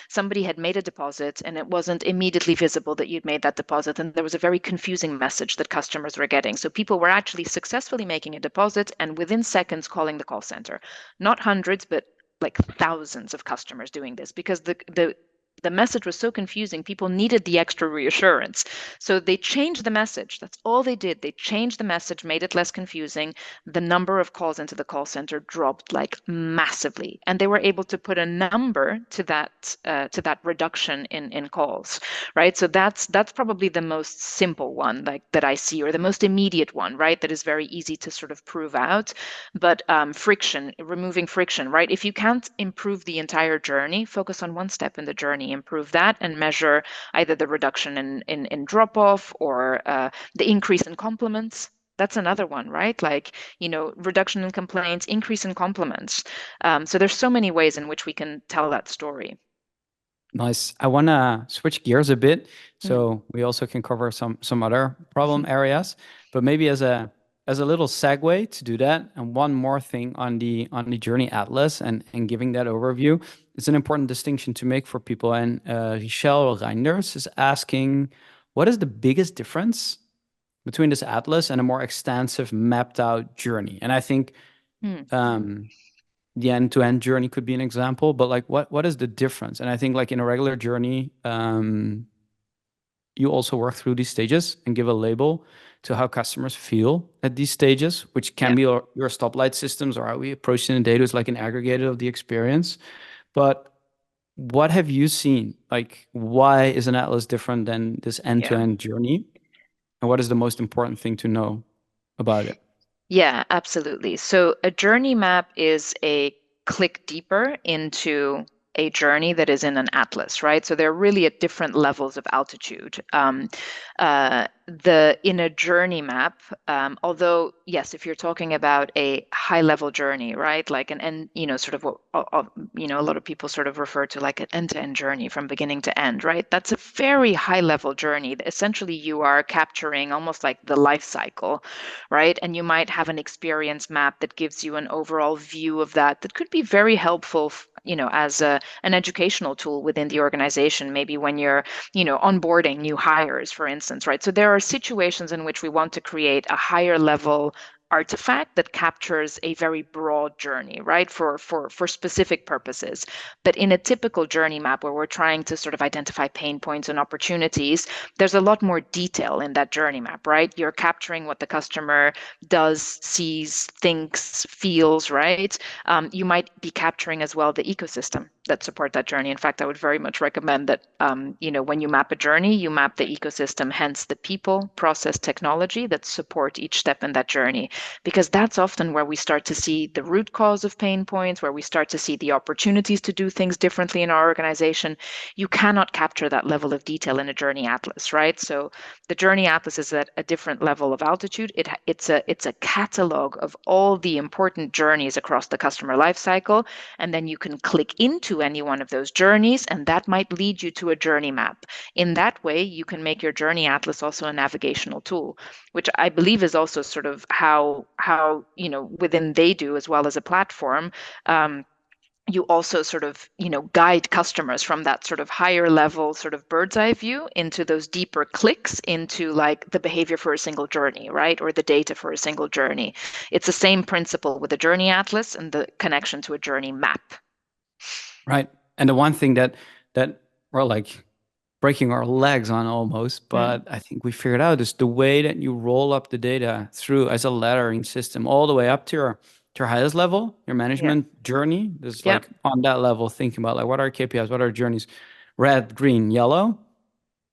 Somebody had made a deposit and it wasn't immediately visible that you'd made that deposit. And there was a very confusing message that customers were getting. So people were actually successfully making a deposit and within seconds calling the call center. Not hundreds, but like thousands of customers doing this because the message was so confusing, people needed the extra reassurance. So they changed the message. That's all they did. They changed the message, made it less confusing. The number of calls into the call center dropped like massively. And they were able to put a number to that reduction in calls, right? So that's probably the most simple one like that I see, or the most immediate one, right? That is very easy to sort of prove out. But removing friction, right? If you can't improve the entire journey, focus on one step in the journey, improve that, and measure either the reduction in drop off or the increase in compliments. That's another one, right? Like, reduction in complaints, increase in compliments. So there's so many ways in which we can tell that story. Nice. I want to switch gears a bit Mm. so we also can cover some other problem areas, but maybe as a little segue to do that, and one more thing on the Journey Atlas and giving that overview, it's an important distinction to make for people. And Richelle Reinders is asking, what is the biggest difference between this atlas and a more extensive mapped out journey? And I think Mm. um, the end-to-end journey could be an example, but like what is the difference? And I think like in a regular journey, you also work through these stages and give a label to how customers feel at these stages, which can Yeah. be your stoplight systems or how we approach it in data is like an aggregated of the experience. But what have you seen? Like, why is an atlas different than this Yeah. end-to-end journey? And what is the most important thing to know about it? Yeah, absolutely. So a journey map is a click deeper into a journey that is in an atlas, right? So they're really at different levels of altitude. In a journey map, although yes, if you're talking about a high level journey, right, like an end, sort of what a lot of people sort of refer to like an end-to-end journey from beginning to end, right? That's a very high level journey. Essentially, you are capturing almost like the life cycle, right? And you might have an experience map that gives you an overall view of that could be very helpful, as an educational tool within the organization, maybe when you're, onboarding new hires, for instance, right? So there are situations in which we want to create a higher level artifact that captures a very broad journey, right, for specific purposes. But in a typical journey map where we're trying to sort of identify pain points and opportunities, there's a lot more detail in that journey map, right? You're capturing what the customer does, sees, thinks, feels, right? You might be capturing as well the ecosystem that support that journey. In fact, I would very much recommend that, when you map a journey, you map the ecosystem, hence the people, process, technology that support each step in that journey, because that's often where we start to see the root cause of pain points, where we start to see the opportunities to do things differently in our organization. You cannot capture that level of detail in a journey atlas, right? So the journey atlas is at a different level of altitude. It's a catalog of all the important journeys across the customer life cycle, and then you can click into to any one of those journeys, and that might lead you to a journey map. In that way, you can make your journey atlas also a navigational tool, which I believe is also sort of how within Theydo as well as a platform, you also sort of guide customers from that sort of higher level sort of bird's eye view into those deeper clicks into like the behavior for a single journey, right? Or the data for a single journey. It's the same principle with the journey atlas and the connection to a journey map. Right. And the one thing that we're like breaking our legs on almost, but I think we figured out is the way that you roll up the data through as a laddering system all the way up to your highest level, your Yeah. management journey. This Yeah. like on that level, thinking about like what are KPIs, what are journeys, red, green, yellow,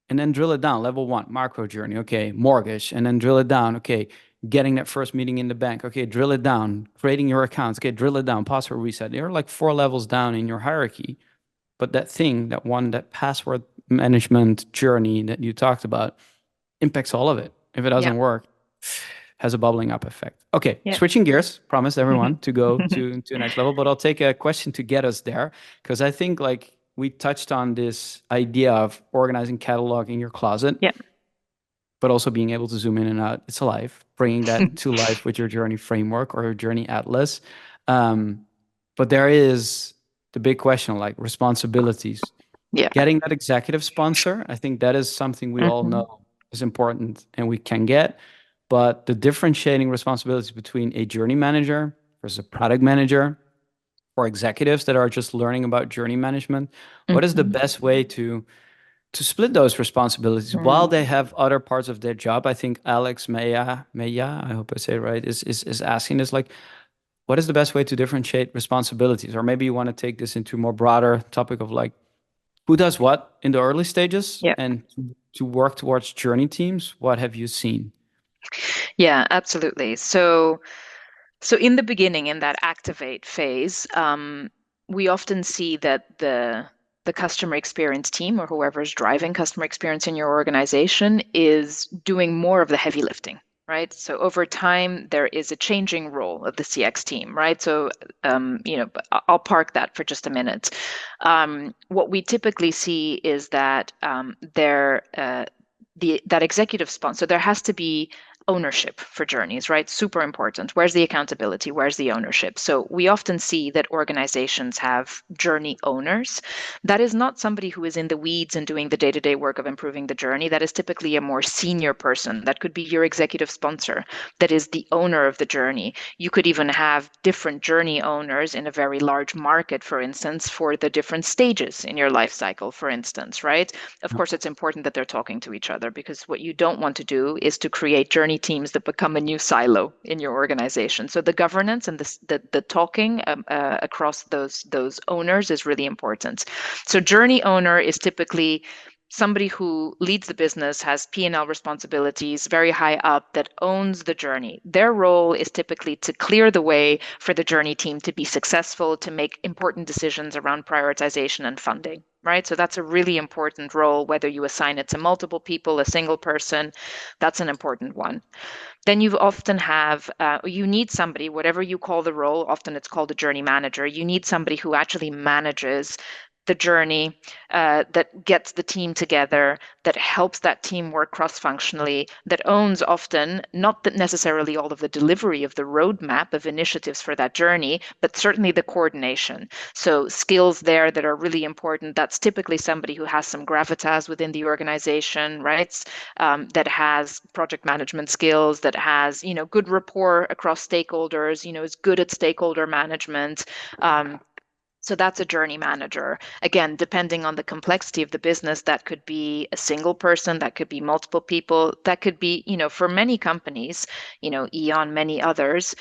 and then drill it down. Level one, macro journey. Okay, mortgage, and then drill it down. Okay, getting that first meeting in the bank. Okay, drill it down. Creating your accounts. Okay, drill it down. Password reset. You're like 4 levels down in your hierarchy. But that thing, that password management journey that you talked about impacts all of it. If it Yeah. doesn't work, has a bubbling up effect. Okay, Yeah. switching gears, promise everyone to go to the next level, but I'll take a question to get us there because I think like we touched on this idea of organizing catalog in your closet, Yeah. but also being able to zoom in and out. It's alive, bringing that to life with your journey framework or your journey atlas. But there is the big question, like responsibilities. Yeah. Getting that executive sponsor, I think that is something we all Mhm. know is important and we can get. But the differentiating responsibilities between a journey manager versus a product manager for executives that are just learning about journey management, what is the Mhm. best way to split those responsibilities while Mm. they have other parts of their job? I think Alex Maya, I hope I say it right, is asking this like, what is the best way to differentiate responsibilities? Or maybe you want to take this into a more broader topic of like who does what in the early stages Yeah. and to work towards journey teams. What have you seen? Yeah, absolutely. So in the beginning, in that activate phase, we often see that the customer experience team or whoever is driving customer experience in your organization is doing more of the heavy lifting, right? So over time, there is a changing role of the CX team, right? So but I'll park that for just a minute. What we typically see is that that executive sponsor, there has to be ownership for journeys, right? Super important. Where's the accountability? Where's the ownership? So we often see that organizations have journey owners. That is not somebody who is in the weeds and doing the day-to-day work of improving the journey. That is typically a more senior person. That could be your executive sponsor, that is the owner of the journey. You could even have different journey owners in a very large market, for instance, for the different stages in your life cycle, for instance, right? Of course, it's important that they're talking to each other because what you don't want to do is to create journey teams that become a new silo in your organization. So the governance and the talking across those owners is really important. So journey owner is typically somebody who leads the business, has P&L responsibilities very high up, that owns the journey. Their role is typically to clear the way for the journey team to be successful, to make important decisions around prioritization and funding, right? So that's a really important role, whether you assign it to multiple people, a single person, that's an important one. Then you often have, you need somebody, whatever you call the role, often it's called a journey manager. You need somebody who actually manages the journey, that gets the team together, that helps that team work cross-functionally, that owns often, not that necessarily all of the delivery of the roadmap of initiatives for that journey, but certainly the coordination. So skills there that are really important. That's typically somebody who has some gravitas within the organization, right? That has project management skills, that has, good rapport across stakeholders, is good at stakeholder management. So that's a journey manager. Again, depending on the complexity of the business, that could be a single person, that could be multiple people, that could be, for many companies, Eon, many others,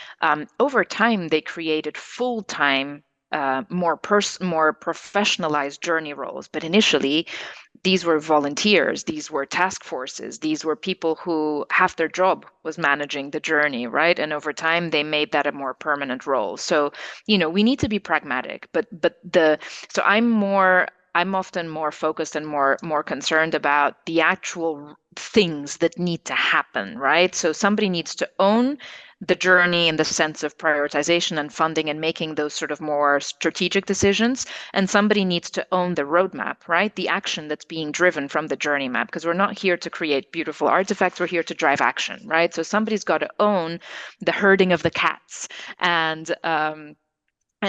over time, they created full-time, more professionalized journey roles. But initially, these were volunteers, these were task forces, these were people who half their job was managing the journey, right? And over time, they made that a more permanent role. So, we need to be pragmatic, so I'm often more focused and more concerned about the actual things that need to happen, right? So somebody needs to own the journey in the sense of prioritization and funding and making those sort of more strategic decisions. And somebody needs to own the roadmap, right? The action that's being driven from the journey map, because we're not here to create beautiful artifacts, we're here to drive action, right? So somebody's got to own the herding of the cats and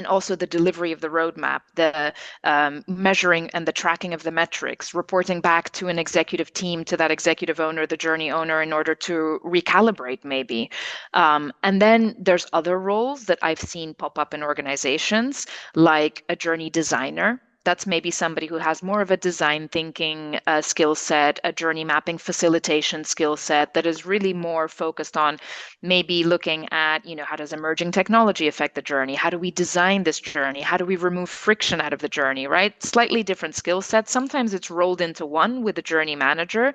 also the delivery of the roadmap, the measuring and the tracking of the metrics, reporting back to an executive team, to that executive owner, the journey owner, in order to recalibrate maybe. And then there's other roles that I've seen pop up in organizations, like a journey designer. That's maybe somebody who has more of a design thinking skill set, a journey mapping facilitation skill set that is really more focused on maybe looking at, how does emerging technology affect the journey? How do we design this journey? How do we remove friction out of the journey, right? Slightly different skill sets. Sometimes it's rolled into one with a journey manager,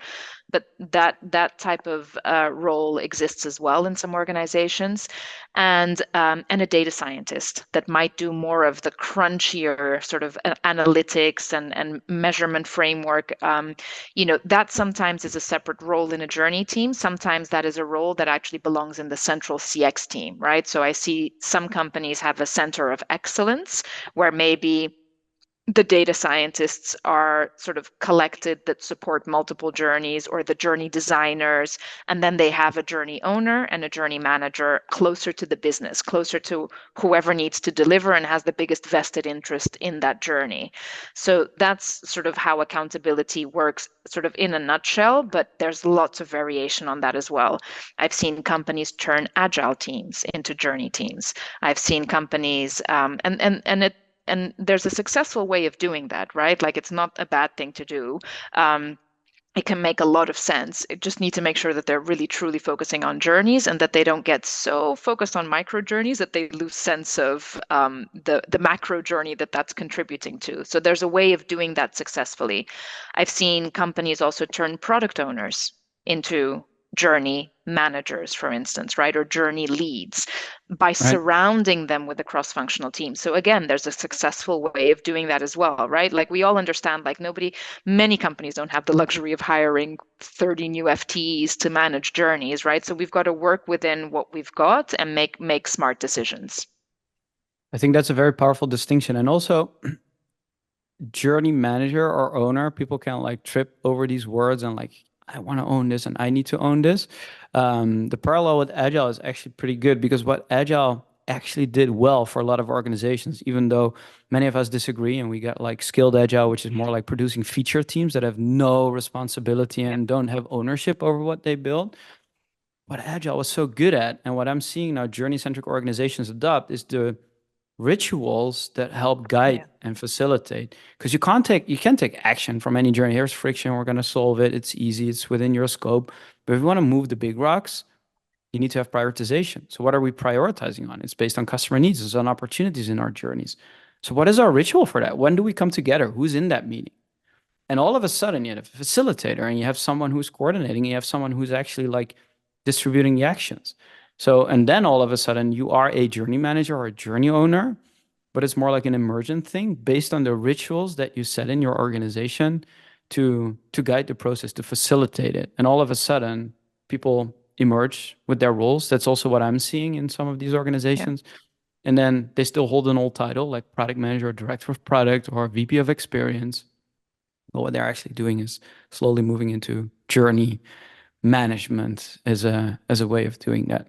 but that type of role exists as well in some organizations, and a data scientist that might do more of the crunchier sort of analytics and measurement framework. That sometimes is a separate role in a journey team. Sometimes that is a role that actually belongs in the central CX team, right? So I see some companies have a center of excellence where maybe the data scientists are sort of collected that support multiple journeys, or the journey designers, and then they have a journey owner and a journey manager closer to the business, closer to whoever needs to deliver and has the biggest vested interest in that journey. So that's sort of how accountability works, sort of in a nutshell, but there's lots of variation on that as well. I've seen companies turn agile teams into journey teams. I've seen companies and there's a successful way of doing that, right? Like, it's not a bad thing to do. It can make a lot of sense. It just need to make sure that they're really truly focusing on journeys, and that they don't get so focused on micro journeys that they lose sense of the macro journey that's contributing to. So there's a way of doing that successfully. I've seen companies also turn product owners into journey managers, for instance, right? Or journey leads, by Right. surrounding them with a cross-functional team. So again, there's a successful way of doing that as well, right? Like, we all understand, like, many companies don't have the luxury of hiring 30 new FTEs to manage journeys, right? So we've got to work within what we've got and make smart decisions. I think that's a very powerful distinction. And also, journey manager or owner, people can like trip over these words and like, I want to own this and I need to own this. The parallel with Agile is actually pretty good, because what Agile actually did well for a lot of organizations, even though many of us disagree, and we got like skilled Agile, which is more like producing feature teams that have no responsibility Yeah, and don't have ownership over what they build. What Agile was so good at, and what I'm seeing now journey-centric organizations adopt, is the rituals that help guide yeah, and facilitate. Because you can't take action from any journey. Here's friction, we're gonna solve it. It's easy, it's within your scope. But if you want to move the big rocks, you need to have prioritization. So what are we prioritizing on? It's based on customer needs, it's on opportunities in our journeys. So what is our ritual for that? When do we come together? Who's in that meeting? And all of a sudden, you have a facilitator, and you have someone who's coordinating, and you have someone who's actually like distributing the actions. So, and then all of a sudden, you are a journey manager or a journey owner, but it's more like an emergent thing based on the rituals that you set in your organization to guide the process, to facilitate it. And all of a sudden, people emerge with their roles. That's also what I'm seeing in some of these yeah, organizations. And then they still hold an old title like product manager or director of product or VP of experience. But what they're actually doing is slowly moving into journey management as a way of doing that.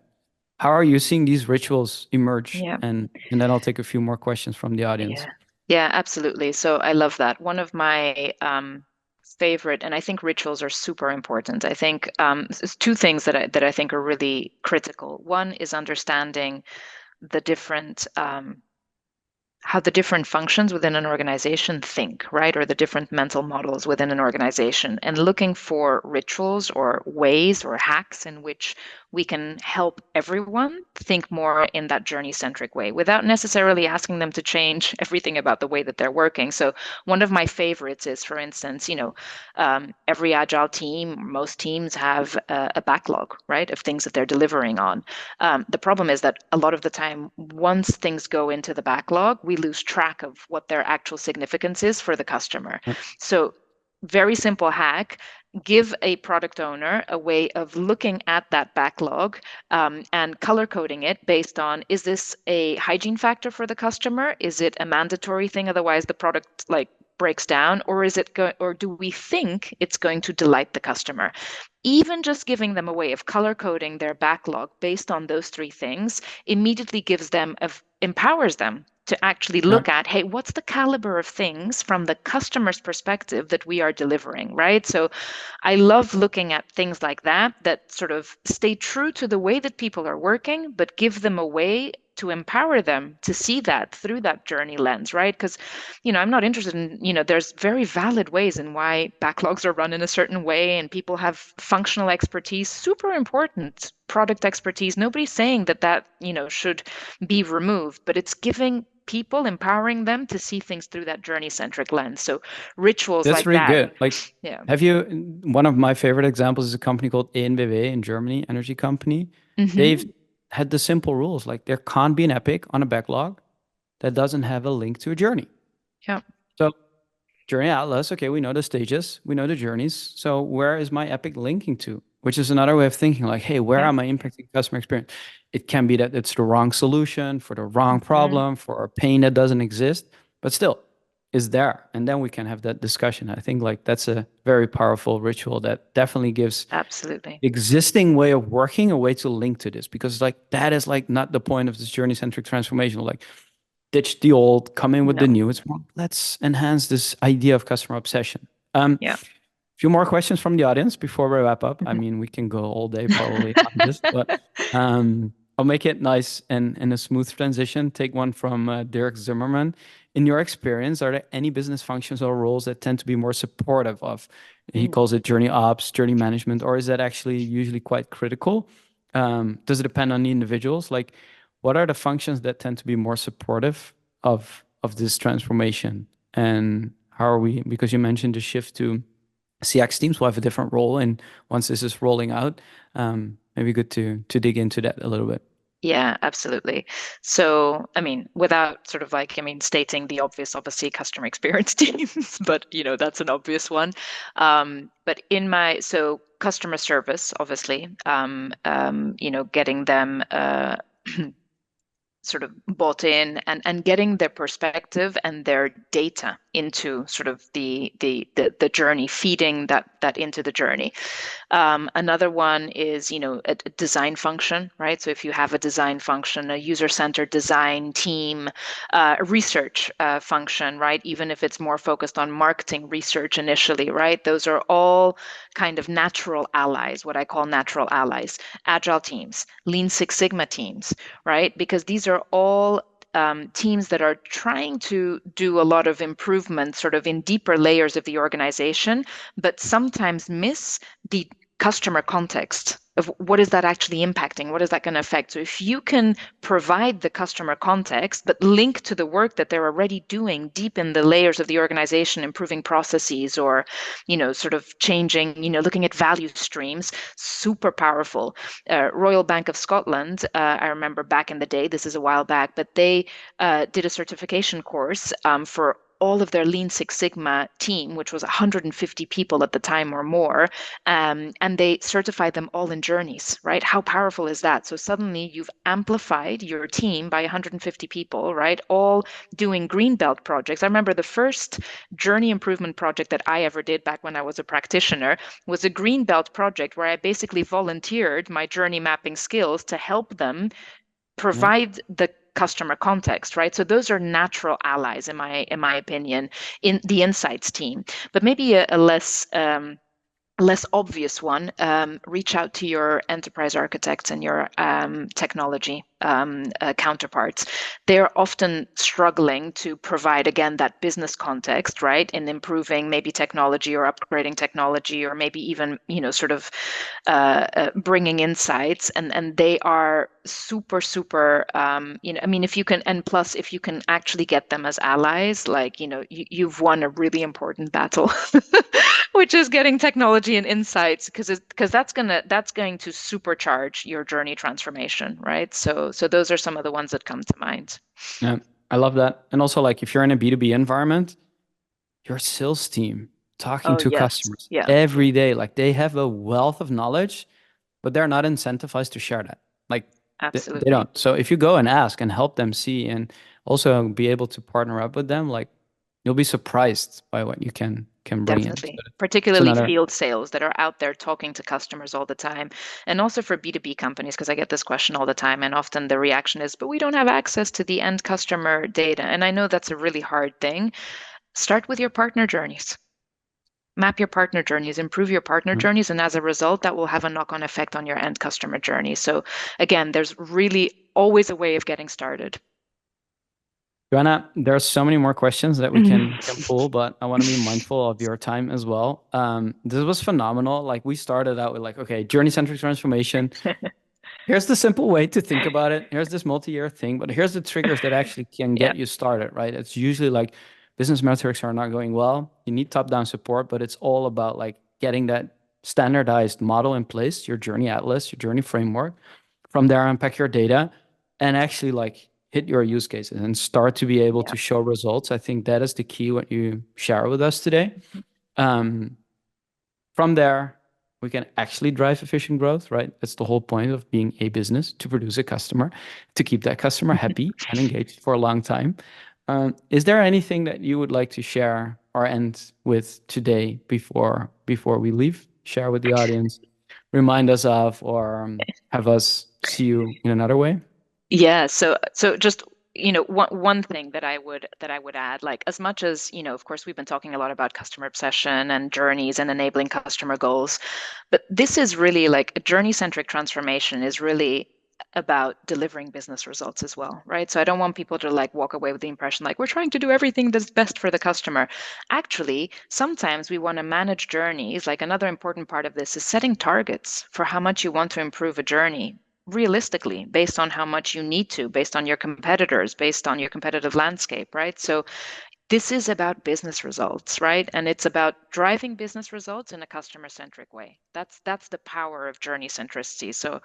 How are you seeing these rituals emerge? yeah. And then I'll take a few more questions from the audience. Yeah, yeah, absolutely. So I love that. One of my favorite, and I think rituals are super important. I think two things that I think are really critical. One is understanding the different how the different functions within an organization think, right? Or the different mental models within an organization, and looking for rituals or ways or hacks in which we can help everyone think more in that journey-centric way without necessarily asking them to change everything about the way that they're working. So one of my favorites is, for instance, every agile team, most teams have a backlog, right, of things that they're delivering on. The problem is that a lot of the time, once things go into the backlog, we lose track of what their actual significance is for the customer. Yep. So very simple hack. give a product owner a way of looking at that backlog and color coding it based on, is this a hygiene factor for the customer? Is it a mandatory thing? Otherwise the product like breaks down, or is it or do we think it's going to delight the customer? Even just giving them a way of color coding their backlog based on those three things immediately gives them, empowers them to actually Yeah. look at, hey, what's the caliber of things from the customer's perspective that we are delivering, right? So I love looking at things like that, that sort of stay true to the way that people are working, but give them a way to empower them to see that through that journey lens, right? Because, I'm not interested in, there's very valid ways in why backlogs are run in a certain way and people have functional expertise, super important product expertise. Nobody's saying that, should be removed, but it's giving people, empowering them to see things through that journey-centric lens. So rituals That's like really that. good. Like, Yeah. one of my favorite examples is a company called ENBW in Germany, energy company. They've Mm-hmm. had the simple rules, like there can't be an epic on a backlog that doesn't have a link to a journey. Yeah. So Journey Atlas, okay, we know the stages, we know the journeys. So where is my epic linking to? Which is another way of thinking like, hey, where Yeah. am I impacting customer experience? It can be that it's the wrong solution for the wrong Mm-hmm. problem, for a pain that doesn't exist, but still is there. And then we can have that discussion. I think like that's a very powerful ritual that definitely gives Absolutely. existing way of working a way to link to this, because like that is like not the point of this journey-centric transformation. Like ditch the old, come in with the No. new. It's more, let's enhance this idea of customer obsession. Yeah. Few more questions from the audience before we wrap up. I Mhm. mean, we can go all day probably on this, but I'll make it nice and a smooth transition. Take one from Dirk Zimmerman. In your experience, are there any business functions or roles that tend to be more supportive of? He Mm. calls it journey ops, journey management, or is that actually usually quite critical? Does it depend on the individuals? Like, what are the functions that tend to be more supportive of this transformation? And how are we? Because you mentioned the shift to CX teams will have a different role, and once this is rolling out, maybe good to dig into that a little bit. Yeah, absolutely. So, I mean, without sort of like, stating the obvious, obviously customer experience teams, but that's an obvious one. But so customer service, obviously, getting them sort of bought in and getting their perspective and their data into sort of the journey, feeding that into the journey. Another one is, a design function, right? So if you have a design function, a user-centered design team, a research function, right? Even if it's more focused on marketing research initially, right? Those are all kind of natural allies, what I call natural allies. Agile teams, Lean Six Sigma teams, right? Because these are all teams that are trying to do a lot of improvement sort of in deeper layers of the organization, but sometimes miss the customer context of what is that actually impacting? What is that going to affect? So if you can provide the customer context, but link to the work that they're already doing deep in the layers of the organization, improving processes or, sort of changing, looking at value streams, super powerful. Royal Bank of Scotland, I remember back in the day, this is a while back, but they did a certification course for all of their Lean Six Sigma team, which was 150 people at the time or more, and they certified them all in journeys, right? How powerful is that? So suddenly you've amplified your team by 150 people, right? All doing green belt projects. I remember the first journey improvement project that I ever did back when I was a practitioner was a green belt project where I basically volunteered my journey mapping skills to help them Yeah. provide the customer context, right? So those are natural allies, in my opinion, in the insights team. But maybe a less obvious one, reach out to your enterprise architects and your technology counterparts. They're often struggling to provide, again, that business context, right, in improving maybe technology or upgrading technology, or maybe even, sort of bringing insights. And they are super, super, I mean, if you can, and plus, if you can actually get them as allies, like, you've won a really important battle. Which is getting technology and insights, because that's going to supercharge your journey transformation, right? So those are some of the ones that come to mind. Yeah, I love that. And also, like, if you're in a B2B environment, your sales team talking Oh, to yes. customers Yeah, every day. Like they have a wealth of knowledge, but they're not incentivized to share that. Like they absolutely. don't. So if you go and ask and help them see and also be able to partner up with them, like you'll be surprised by what you can bring in. So Definitely. it's Particularly another. field sales that are out there talking to customers all the time. And also for B2B companies, because I get this question all the time. And often the reaction is, but we don't have access to the end customer data. And I know that's a really hard thing. Start with your partner journeys. Map your partner journeys, improve your partner journeys, and as a result, that will have a knock-on effect on your end customer journey. So again, there's really always a way of getting started. Joanna, there are so many more questions that we can pull, but I want to be mindful of your time as well. This was phenomenal. Like we started out with like, okay, journey-centric transformation. Here's the simple way to think about it. Here's this multi-year thing, but here's the triggers that actually can Yeah, get you started, right? It's usually like business metrics are not going well. You need top-down support, but it's all about like getting that standardized model in place, your journey atlas, your journey framework. From there, unpack your data and actually like hit your use cases and start to be able yeah, to show results. I think that is the key what you share with us today. Um, from there, we can actually drive efficient growth, right? That's the whole point of being a business, to produce a customer, to keep that customer happy and engaged for a long time. Is there anything that you would like to share or end with today before we leave? Share with the audience, remind us of, or have us see you in another way? yeah. So just one thing that I would add, like as much as of course we've been talking a lot about customer obsession and journeys and enabling customer goals, but this is really like a journey-centric transformation is really about delivering business results as well, right? So I don't want people to like walk away with the impression like we're trying to do everything that's best for the customer. Actually, sometimes we want to manage journeys. Like another important part of this is setting targets for how much you want to improve a journey realistically based on how much you need to, based on your competitors, based on your competitive landscape, right? So this is about business results, right? And it's about driving business results in a customer-centric way. That's the power of journey centricity. So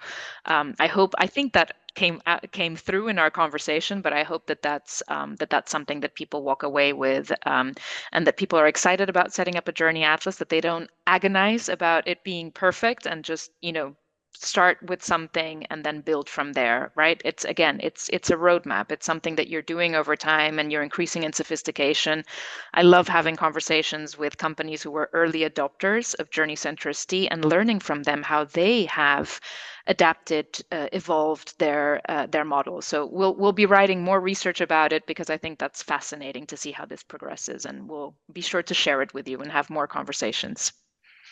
I think that came through in our conversation, but I hope that's something that people walk away with, and that people are excited about setting up a journey atlas, that they don't agonize about it being perfect and just start with something and then build from there, right? It's again, it's a roadmap. It's something that you're doing over time and you're increasing in sophistication. I love having conversations with companies who were early adopters of journey centricity and learning from them how they have adapted, evolved their models. So we'll be writing more research about it because I think that's fascinating to see how this progresses, and we'll be sure to share it with you and have more conversations.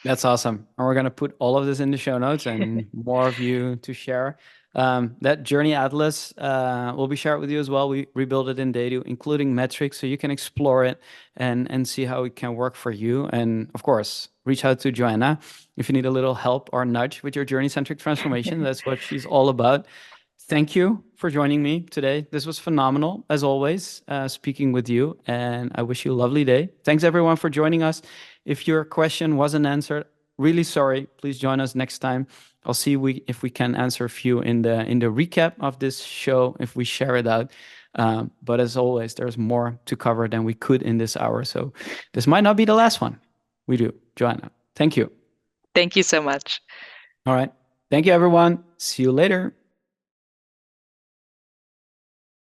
That's awesome. And we're going to put all of this in the show notes and more of you to share. That Journey Atlas will be shared with you as well. We rebuilt it in Theydo, including metrics, so you can explore it and see how it can work for you. And of course, reach out to Joanna if you need a little help or nudge with your journey-centric transformation. That's what she's all about. Thank you for joining me today. This was phenomenal, as always, speaking with you, and I wish you a lovely day. Thanks, everyone, for joining us. If your question wasn't answered, really sorry. Please join us next time. I'll see if we can answer a few in the recap of this show if we share it out. But as always, there's more to cover than we could in this hour. So this might not be the last one. We do, Joanna. Thank you. Thank you so much. All right. Thank you, everyone. See you later.